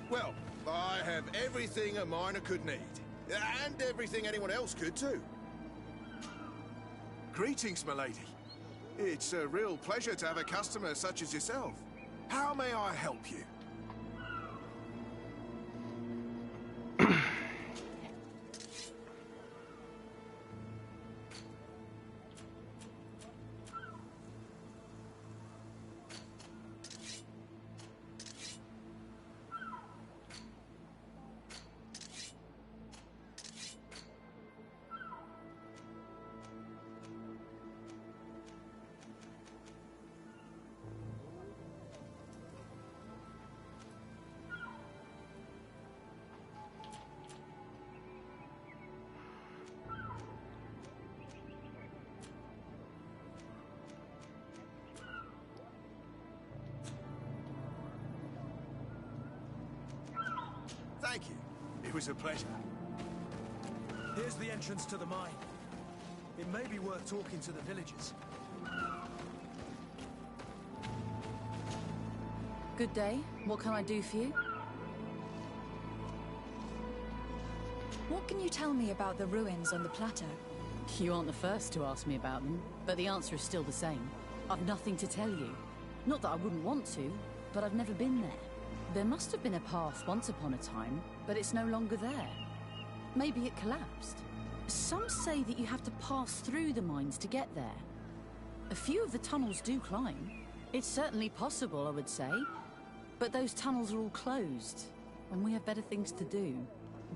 Well, I have everything a miner could need. And everything anyone else could, too. Greetings, milady. It's a real pleasure to have a customer such as yourself. How may I help you? Thank you. It was a pleasure.
Here's the entrance to the mine. It may be worth talking to the villagers.
Good day. What can I do for you?
What can you tell me about the ruins on the plateau?
You aren't the first to ask me about them, but the answer is still the same. I've nothing to tell you. Not that I wouldn't want to, but I've never been there. There must have been a path once upon a time, but it's no longer there. Maybe it collapsed. Some say that you have to pass through the mines to get there. A few of the tunnels do climb. It's certainly possible, I would say. But those tunnels are all closed, and we have better things to do.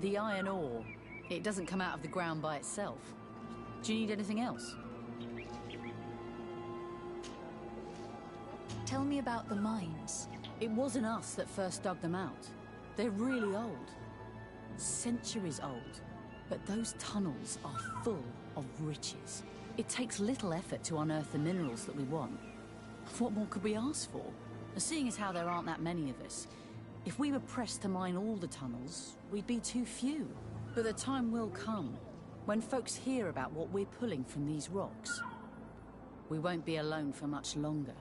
The iron ore, it doesn't come out of the ground by itself. Do you need anything else?
Tell me about the mines.
It wasn't us that first dug them out. They're really old. Centuries old. But those tunnels are full of riches. It takes little effort to unearth the minerals that we want. What more could we ask for? Seeing as how there aren't that many of us, if we were pressed to mine all the tunnels, we'd be too few. But the time will come when folks hear about what we're pulling from these rocks. We won't be alone for much longer.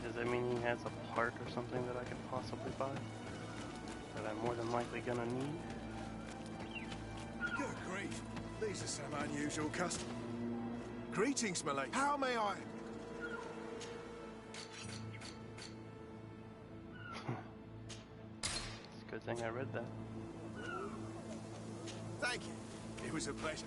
Does that mean he has a part or something that I could possibly buy? That I'm more than likely gonna need?
Good grief. These are some unusual customers. Greetings, milady. How may I...
It's a good thing I read that.
Thank you. It was a pleasure.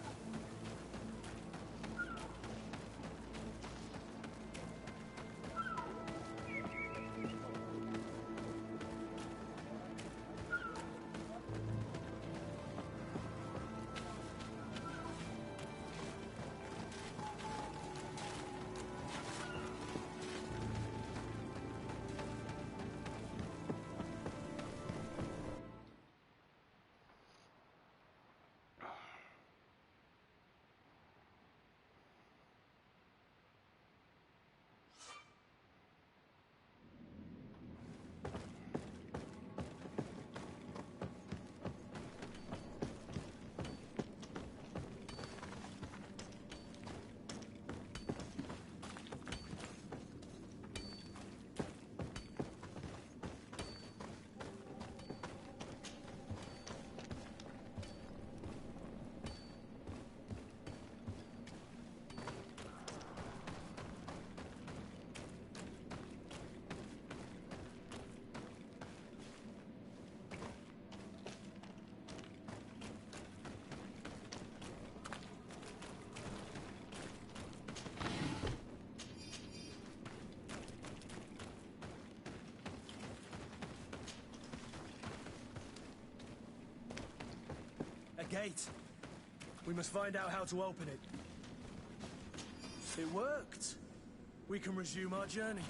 Gate. We must find out how to open it. It worked. We can resume our journey.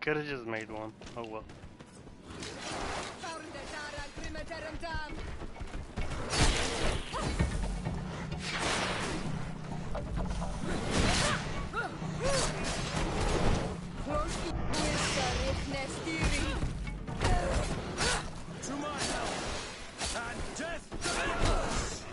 Could have just made one. Oh well.
To my help! And death to the others!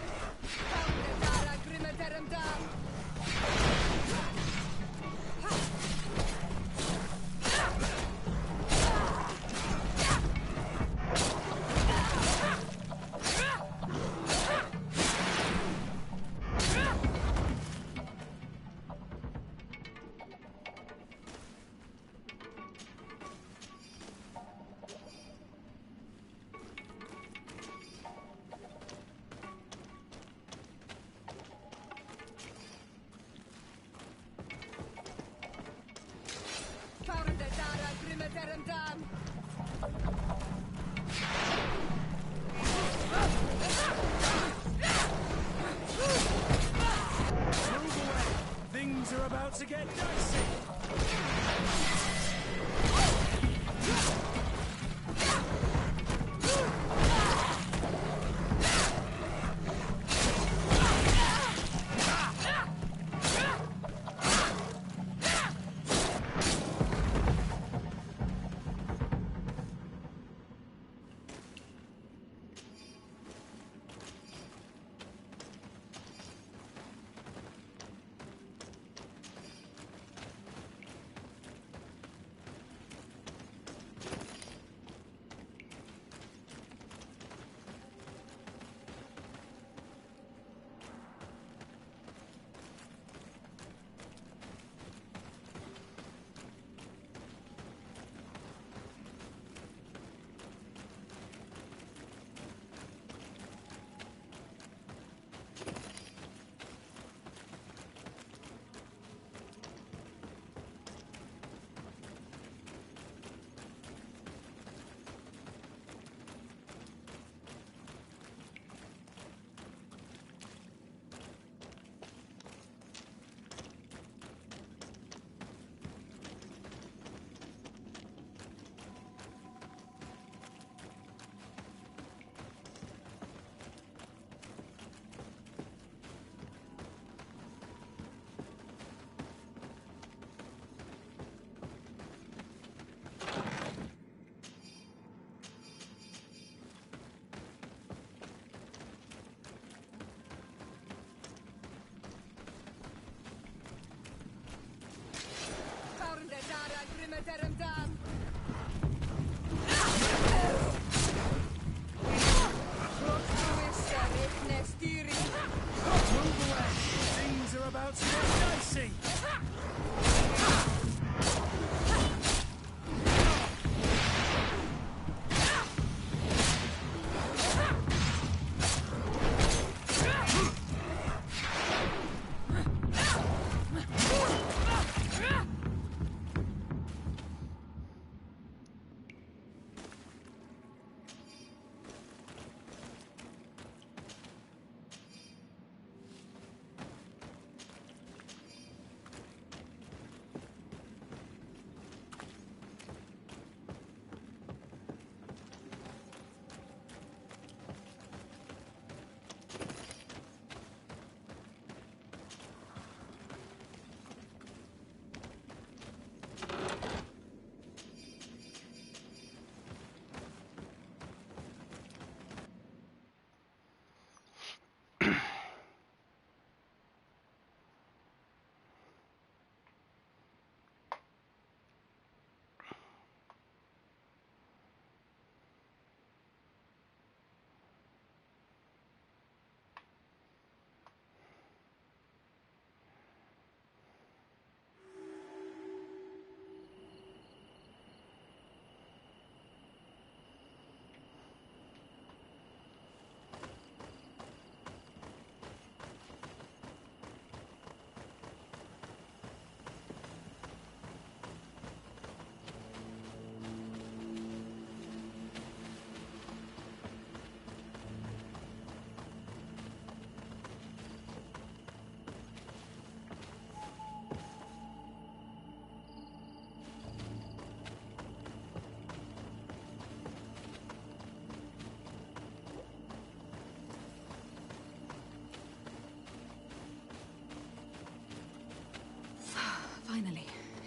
Things are about to get dicey! Things are about to get dicey!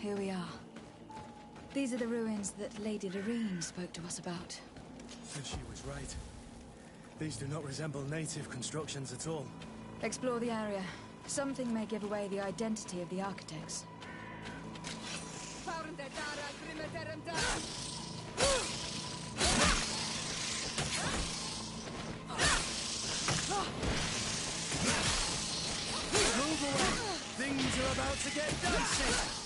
here we are. These are the ruins that Lady Lorene spoke to us about.
And she was right. These do not resemble native constructions at all.
Explore the area. Something may give away the identity of the architects.
Move away! Things are about to get dicey!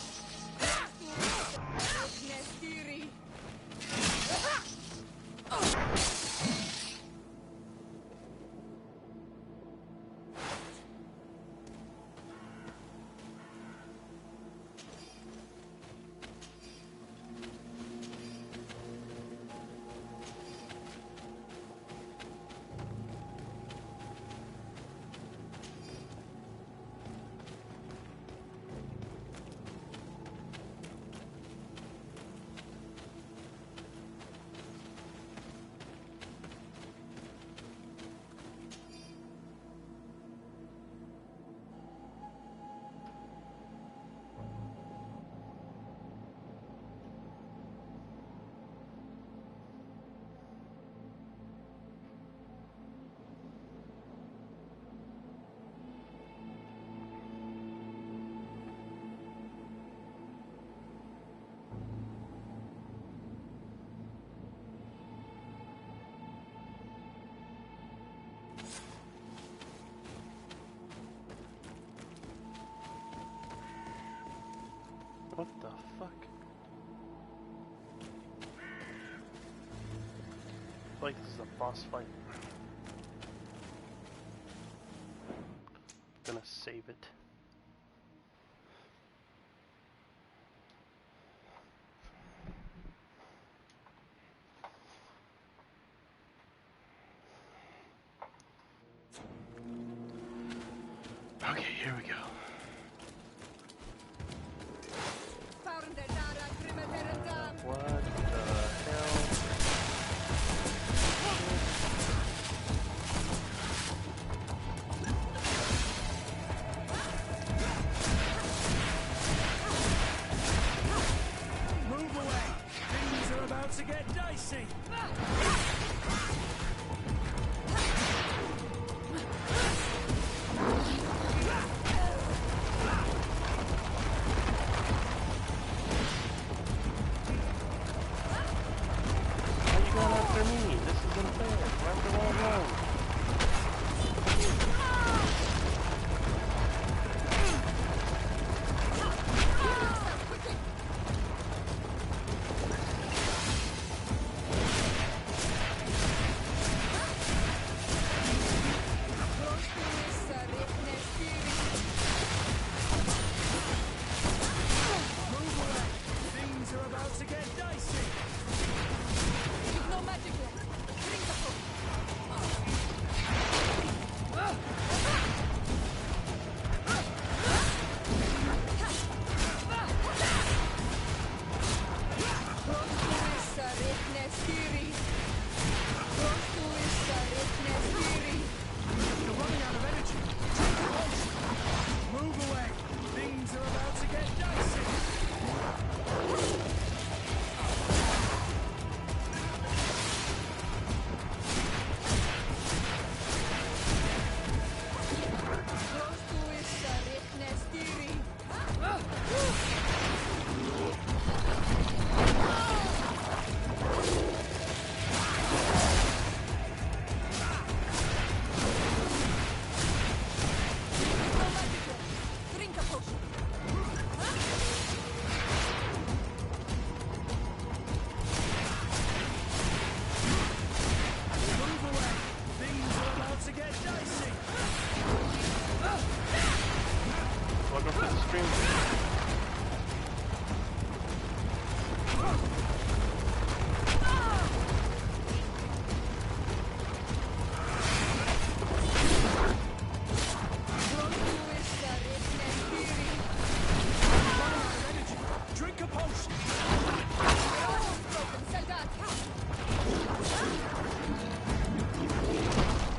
What the fuck? Like this is a boss fight. Gonna save it. Okay, here we go. What the hell?
Move away! Things are about to get dicey!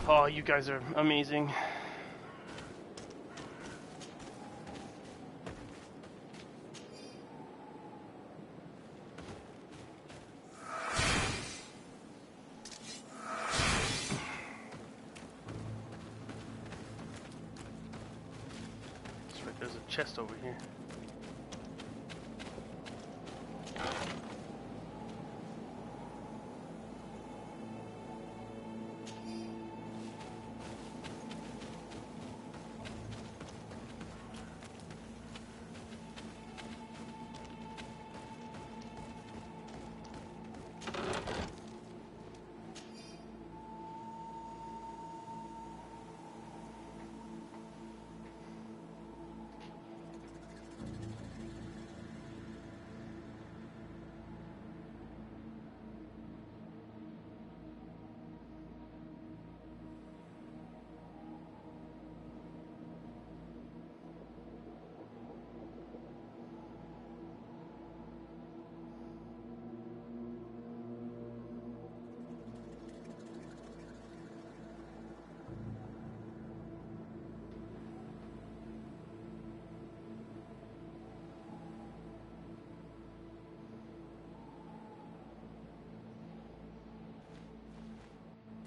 Oh, you guys are amazing.
chest over here.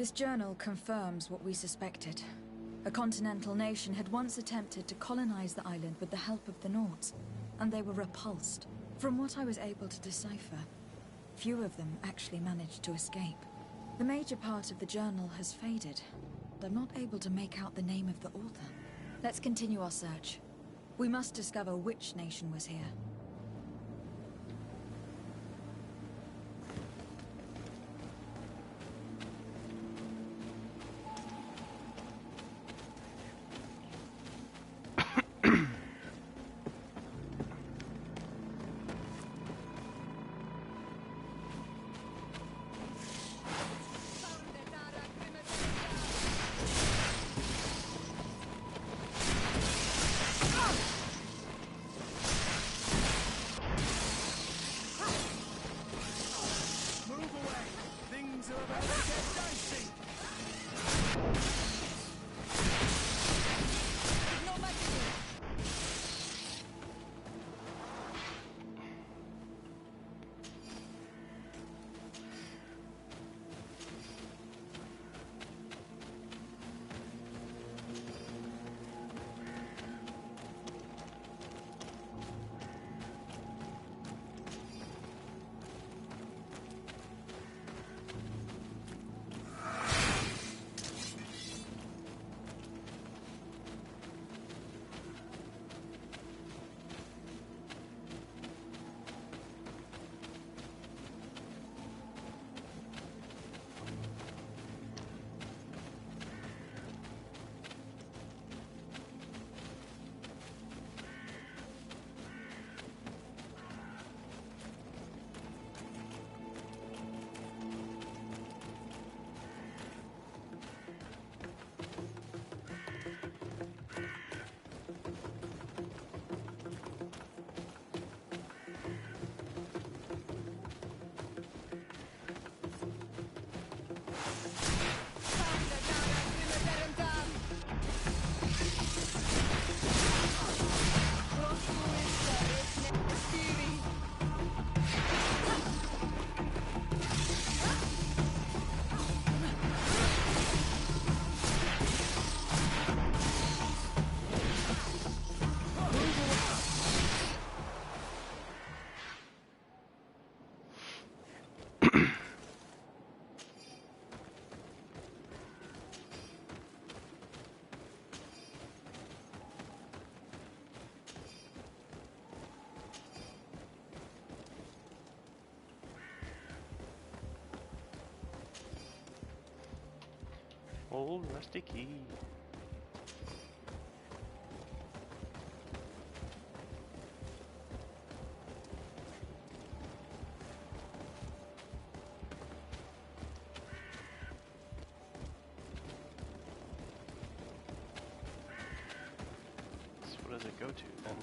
This journal confirms what we suspected. A continental nation had once attempted to colonize the island with the help of the Nords, and they were repulsed. From what I was able to decipher, few of them actually managed to escape. The major part of the journal has faded, and I'm not able to make out the name of the author. Let's continue our search. We must discover which nation was here.
Old rusty key. So what does it go to then?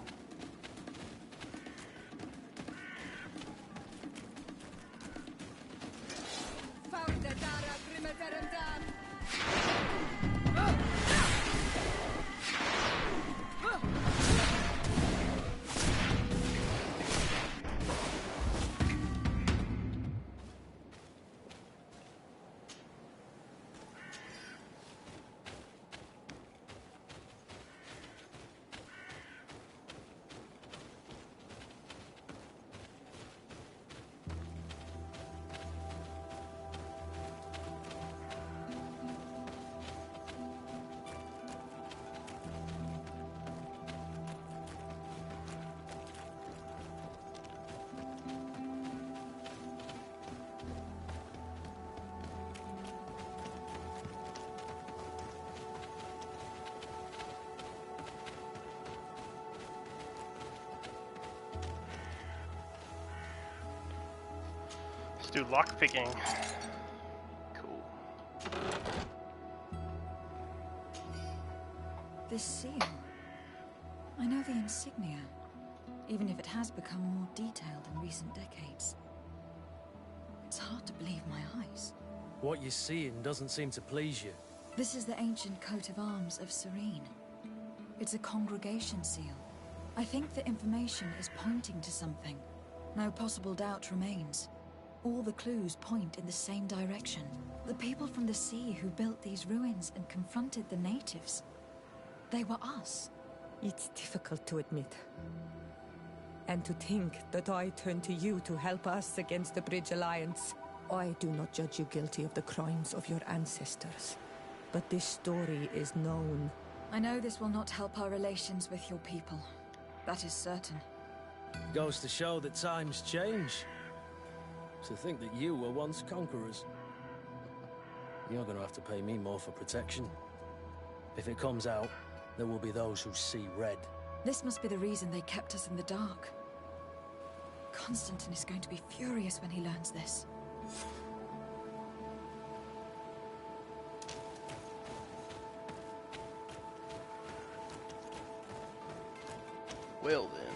Let's do lockpicking.
Cool.
This seal. I know the insignia, even if it has become more detailed in recent decades. It's hard to believe my eyes.
What you're seeing doesn't seem to please you.
This is the ancient coat of arms of Serene. It's a congregation seal. I think the information is pointing to something. No possible doubt remains. All the clues point in the same direction. The people from the sea who built these ruins and confronted the natives. They were us.
It's difficult to admit. And to think that I turn to you to help us against the Bridge Alliance. I do not judge you guilty of the crimes of your ancestors. But this story is known.
I know this will not help our relations with your people. That is certain.
Goes to show that times change. To think that you were once conquerors. You're gonna have to pay me more for protection. If it comes out, there will be those who see red.
This must be the reason they kept us in the dark. Constantine is going to be furious when he learns this.
Well then.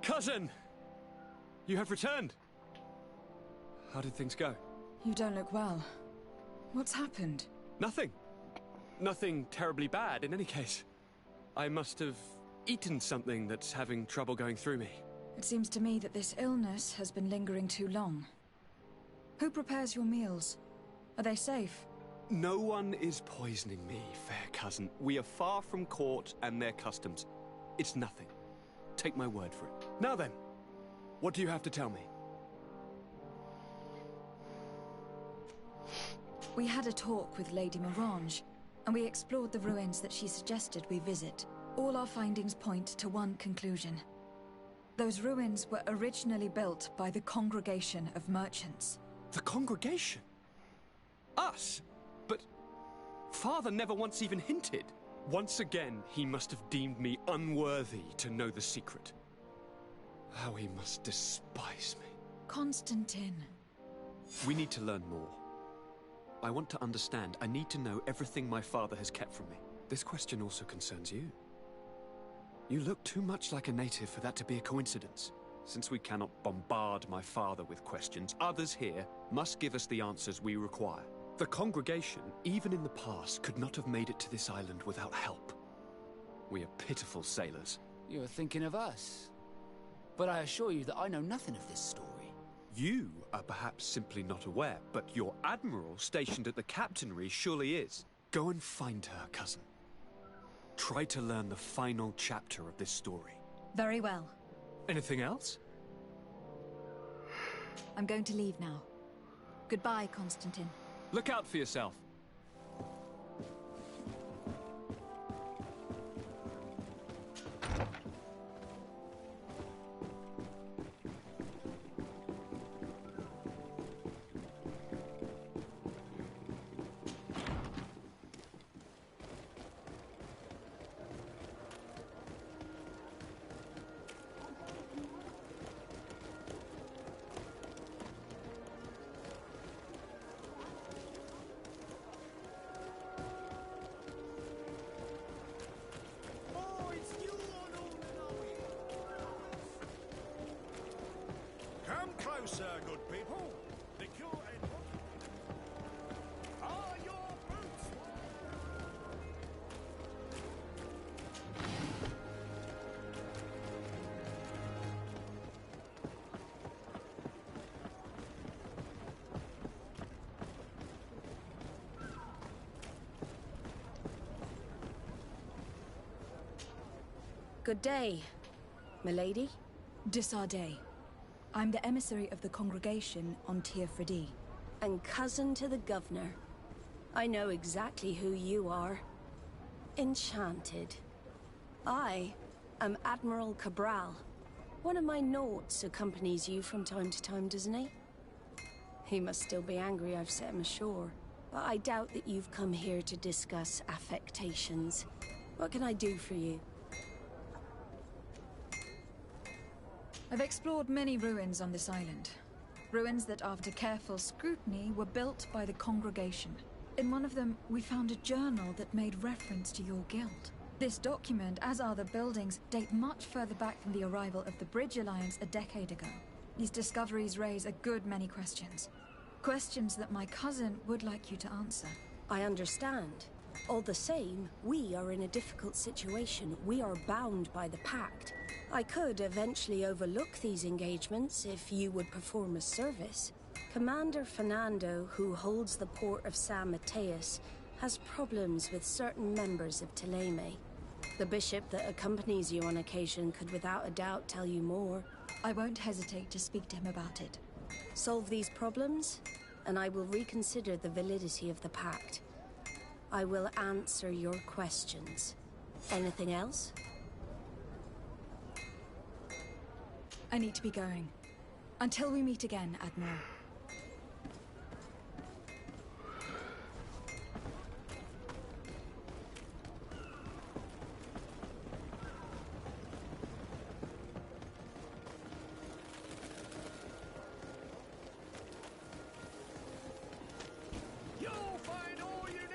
Cousin! You have returned. How did things go?
You don't look well. What's happened?
Nothing. Nothing terribly bad in any case. I must have eaten something that's having trouble going through me.
It seems to me that this illness has been lingering too long. Who prepares your meals? Are they safe?
No one is poisoning me, fair cousin. We are far from court and their customs. It's nothing. Take my word for it. Now then, what do you have to tell me?
We had a talk with Lady Morange, and we explored the ruins that she suggested we visit. All our findings point to one conclusion. Those ruins were originally built by the Congregation of Merchants.
The Congregation? Us? But Father never once even hinted. Once again, he must have deemed me unworthy to know the secret. How he must despise me.
Constantine.
We need to learn more. I want to understand. I need to know everything my father has kept from me. This question also concerns you. You look too much like a native for that to be a coincidence. Since we cannot bombard my father with questions, others here must give us the answers we require. The congregation, even in the past, could not have made it to this island without help. We are pitiful sailors.
You're thinking of us. But I assure you that I know nothing of this story.
You are perhaps simply not aware, but your admiral stationed at the captainry surely is. Go and find her, cousin. Try to learn the final chapter of this story.
Very well.
Anything else?
I'm going to leave now. Goodbye, Constantine.
Look out for yourself.
Come closer, good people. The cure and are your boots.
Good day, milady.
Disarday. I'm the emissary of the congregation on Tir Freddy.
And cousin to the governor. I know exactly who you are. Enchanted. I am Admiral Cabral. One of my Naughts accompanies you from time to time, doesn't he? He must still be angry I've set him ashore. But I doubt that you've come here to discuss affectations. What can I do for you?
I've explored many ruins on this island. Ruins that, after careful scrutiny, were built by the congregation. In one of them, we found a journal that made reference to your guild. This document, as are the buildings, date much further back than the arrival of the Bridge Alliance a decade ago. These discoveries raise a good many questions. Questions that my cousin would like you to answer.
I understand. All the same, we are in a difficult situation. We are bound by the Pact. I could eventually overlook these engagements if you would perform a service. Commander Fernando, who holds the port of San Mateus, has problems with certain members of Teleme. The bishop that accompanies you on occasion could without a doubt tell you more.
I won't hesitate to speak to him about it.
Solve these problems, and I will reconsider the validity of the Pact. I will answer your questions. Anything else?
I need to be going. Until we meet again, Admiral.
You'll find all you need.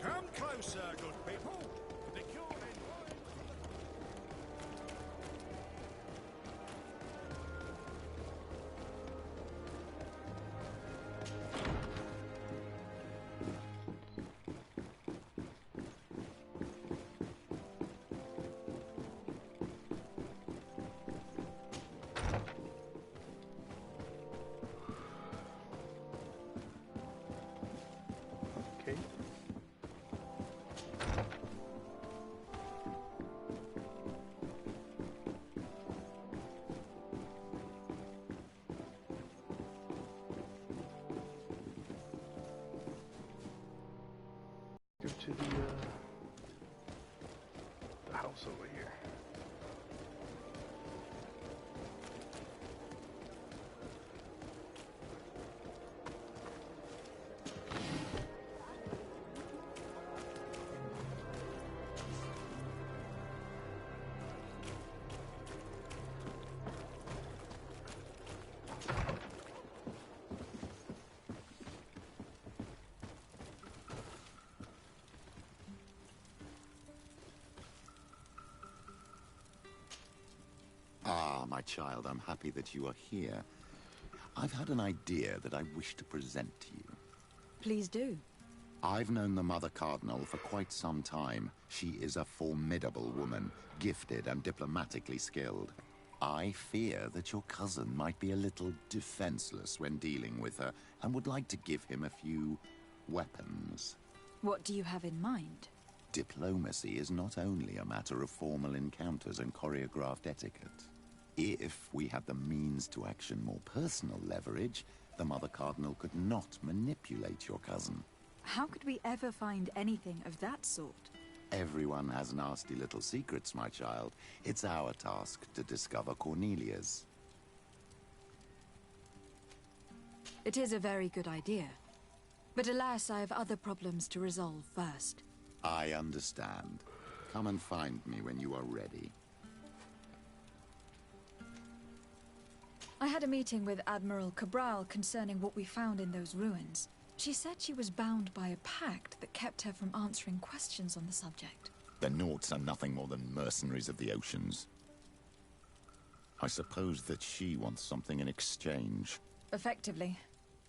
Come closer, good people. The cure and
my child, I'm happy that you are here. I've had an idea that I wish to present to you.
Please do.
I've known the Mother Cardinal for quite some time. She is a formidable woman, gifted and diplomatically skilled. I fear that your cousin might be a little defenseless when dealing with her, and would like to give him a few weapons.
What do you have in mind?
Diplomacy is not only a matter of formal encounters and choreographed etiquette. If we had the means to action more personal leverage, the Mother Cardinal could not manipulate your cousin.
How could we ever find anything of that sort?
Everyone has nasty little secrets, my child. It's our task to discover Cornelia's.
It is a very good idea. But alas, I have other problems to resolve first.
I understand. Come and find me when you are ready.
I had a meeting with Admiral Cabral concerning what we found in those ruins. She said she was bound by a pact that kept her from answering questions on the subject.
The Nauts are nothing more than mercenaries of the oceans. I suppose that she wants something in exchange.
Effectively.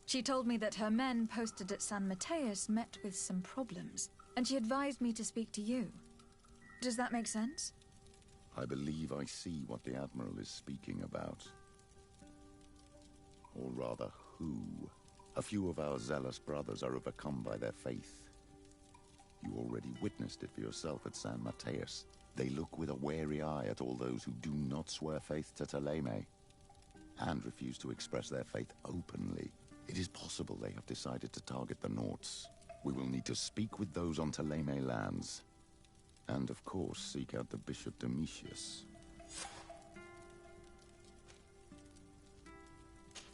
She told me that her men posted at San Mateus met with some problems, and she advised me to speak to you. Does that make sense?
I believe I see what the Admiral is speaking about. Or rather, who. A few of our zealous brothers are overcome by their faith. You already witnessed it for yourself at San Mateus. They look with a wary eye at all those who do not swear faith to Thélème, and refuse to express their faith openly. It is possible they have decided to target the Nauts. We will need to speak with those on Thélème lands. And of course, seek out the Bishop Domitius.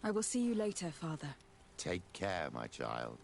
I will see you later, Father.
Take care, my child.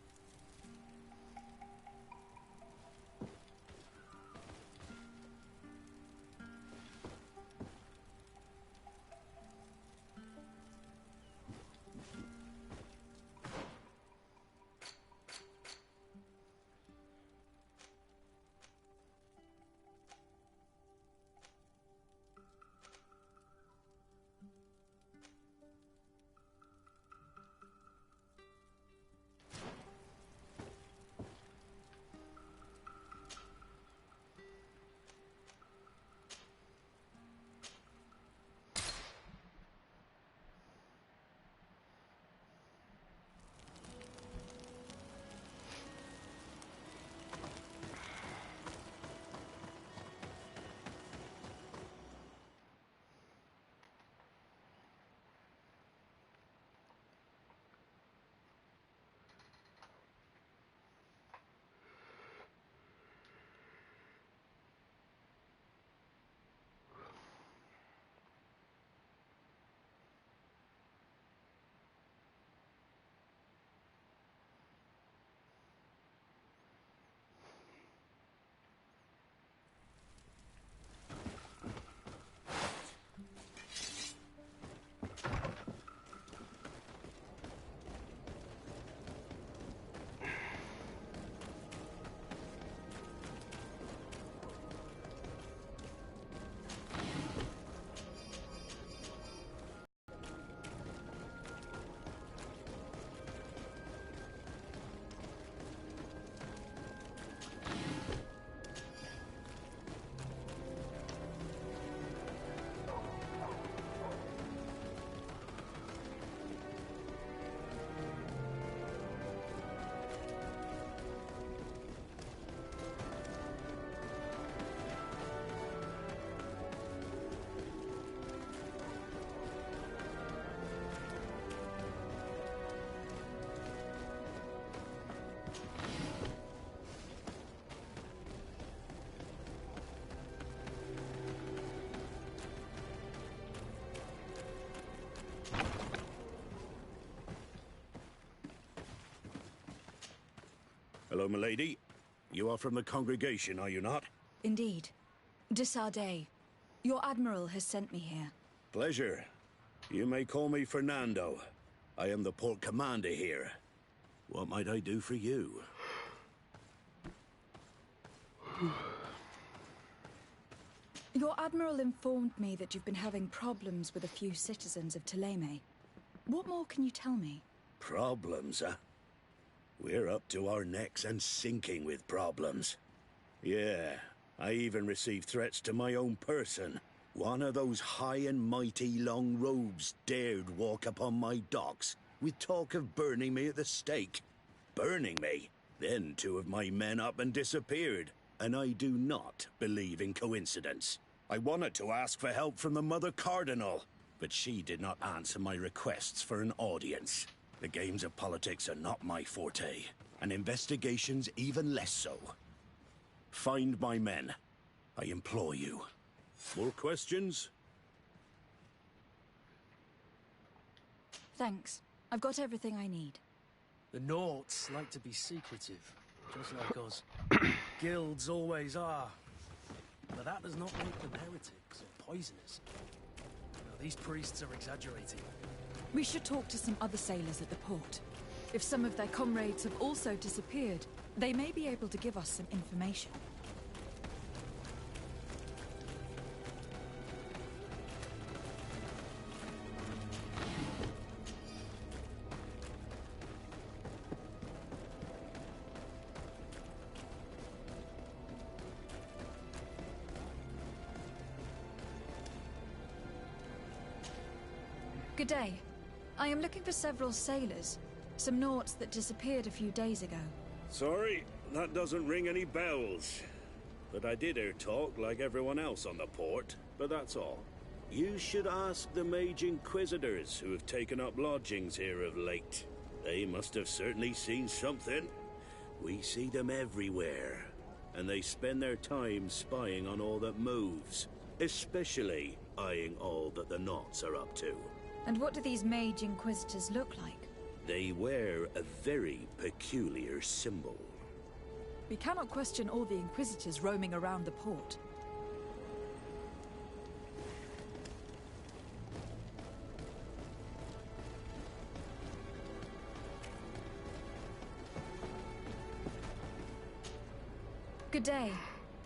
Hello, milady. You are from the congregation, are you not?
Indeed. De Sardet. Your Admiral has sent me here.
Pleasure. You may call me Fernando. I am the port commander here. What might I do for you?
Your Admiral informed me that you've been having problems with a few citizens of Thélème. What more can you tell me?
Problems, huh? We're up to our necks and sinking with problems. Yeah, I even received threats to my own person. One of those high and mighty long robes dared walk upon my docks with talk of burning me at the stake. Burning me? Then 2 of my men up and disappeared, and I do not believe in coincidence. I wanted to ask for help from the Mother Cardinal, but she did not answer my requests for an audience. The games of politics are not my forte, and investigations even less so. Find my men. I implore you. More questions?
Thanks. I've got everything I need.
The Nauts like to be secretive, just like us. Guilds always are. But that does not make them heretics or poisonous. No, these priests are exaggerating.
We should talk to some other sailors at the port. If some of their comrades have also disappeared, they may be able to give us some information. Good day. I am looking for several sailors. Some Nauts that disappeared a few days ago.
Sorry, that doesn't ring any bells. But I did hear talk like everyone else on the port, but that's all. You should ask the Mage Inquisitors who have taken up lodgings here of late. They must have certainly seen something. We see them everywhere, and they spend their time spying on all that moves, especially eyeing all that the Nauts are up to.
And what do these Mage Inquisitors look like?
They wear a very peculiar symbol.
We cannot question all the Inquisitors roaming around the port. Good day.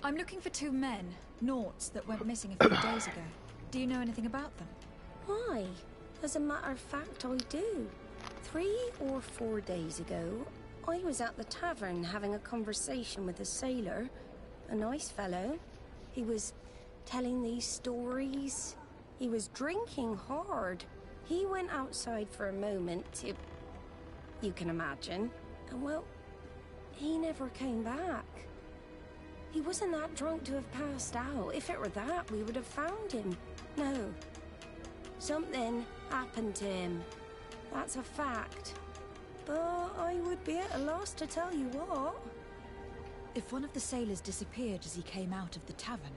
I'm looking for 2 men, Nauts, that went missing a few days ago. Do you know anything about them?
Why? As a matter of fact, I do. 3 or 4 days ago, I was at the tavern having a conversation with a sailor. A nice fellow. He was telling these stories. He was drinking hard. He went outside for a moment to... you can imagine. And well, he never came back. He wasn't that drunk to have passed out. If it were that, we would have found him. No. Something happened to him. That's a fact. But I would be at a loss to tell you what.
If one of the sailors disappeared as he came out of the tavern,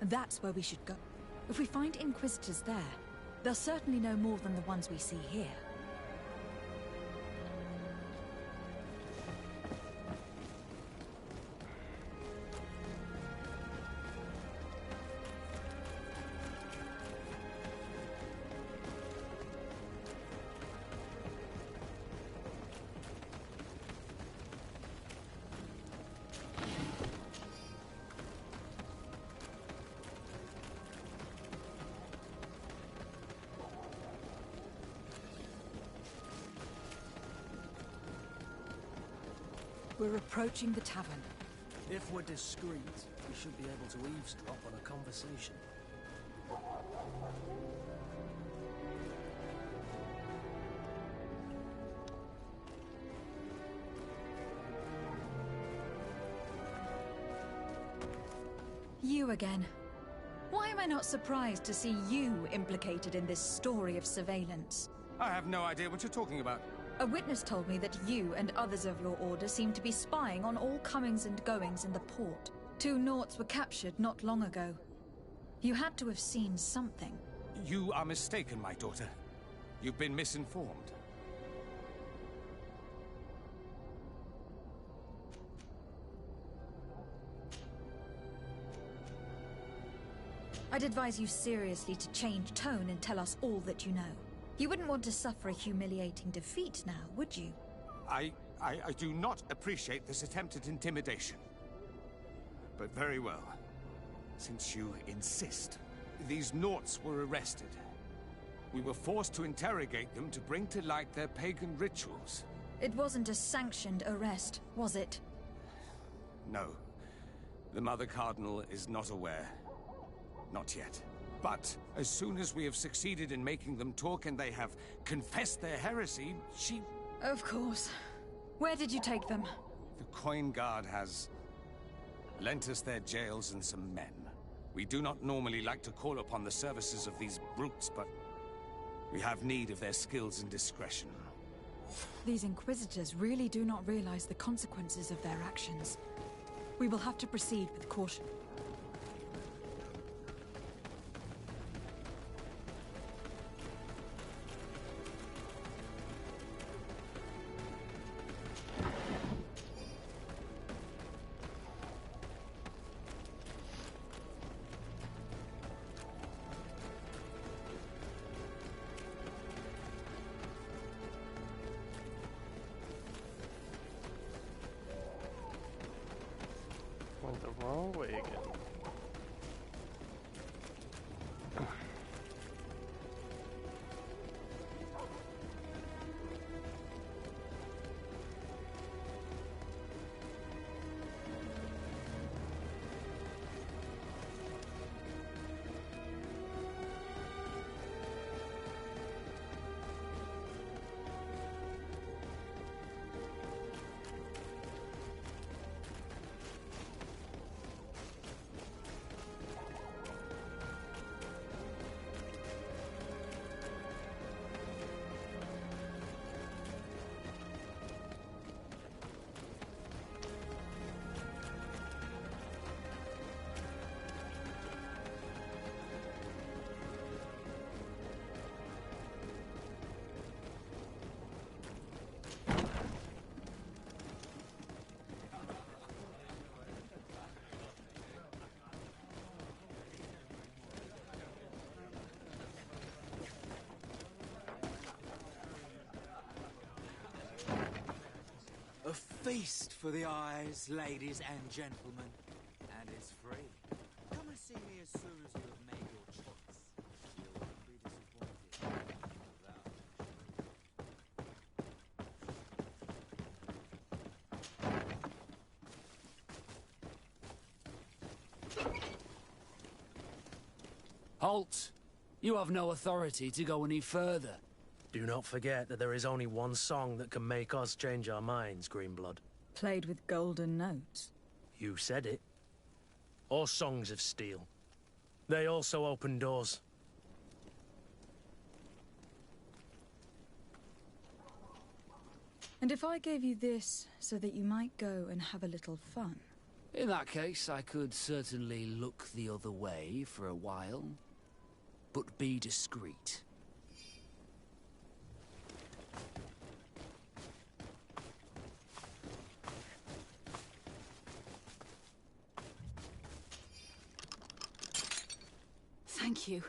that's where we should go. If we find Inquisitors there, they'll certainly know more than the ones we see here. We're approaching the tavern.
If we're discreet, we should be able to eavesdrop on a conversation.
You again. Why am I not surprised to see you implicated in this story of surveillance?
I have no idea what you're talking about.
A witness told me that you and others of your order seem to be spying on all comings and goings in the port. 2 Nauts were captured not long ago. You had to have seen something.
You are mistaken, my daughter. You've been misinformed.
I'd advise you seriously to change tone and tell us all that you know. You wouldn't want to suffer a humiliating defeat now, would you?
I do not appreciate this attempt at intimidation. But very well. Since you insist. These Nauts were arrested. We were forced to interrogate them to bring to light their pagan rituals.
It wasn't a sanctioned arrest, was it?
No. The Mother Cardinal is not aware. Not yet. But as soon as we have succeeded in making them talk and they have confessed their heresy, she...
Of course. Where did you take them?
The Coin Guard has lent us their jails and some men. We do not normally like to call upon the services of these brutes, but we have need of their skills and discretion.
These Inquisitors really do not realize the consequences of their actions. We will have to proceed with caution.
Went the wrong way again.
A feast for the eyes, ladies and gentlemen, and it's free. Come and see me as soon as you have made your choice. You won't be disappointed.
Halt! You have no authority to go any further.
Do not forget that there is only one song that can make us change our minds, Greenblood.
Played with golden notes.
You said it. Or songs of steel. They also open doors.
And if I gave you this so that you might go and have a little fun?
In that case, I could certainly look the other way for a while. But be discreet.
Thank you.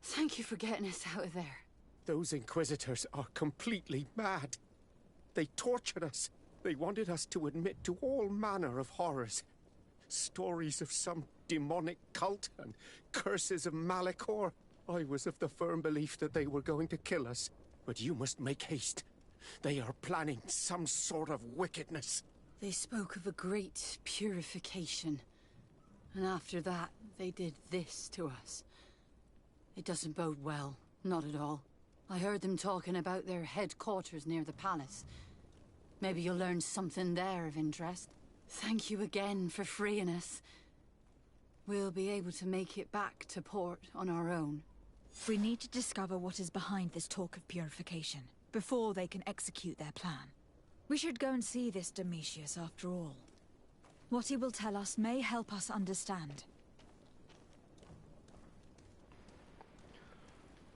Thank you for getting us out of there.
Those Inquisitors are completely mad. They tortured us. They wanted us to admit to all manner of horrors. Stories of some demonic cult and curses of Malachor. I was of the firm belief that they were going to kill us. But you must make haste. They are planning some sort of wickedness.
They spoke of a great purification. And after that, they did this to us. It doesn't bode well. Not at all. I heard them talking about their headquarters near the palace. Maybe you'll learn something there of interest. Thank you again for freeing us. We'll be able to make it back to port on our own.
We need to discover what is behind this talk of purification, before they can execute their plan. We should go and see this Domitius after all. What he will tell us may help us understand.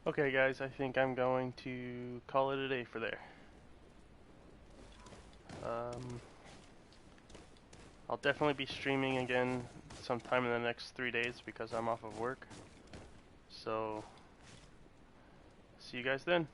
Okay guys, I think I'm going to call it a day for there. I'll definitely be streaming again sometime in the next 3 days because I'm off of work. So, see you guys then.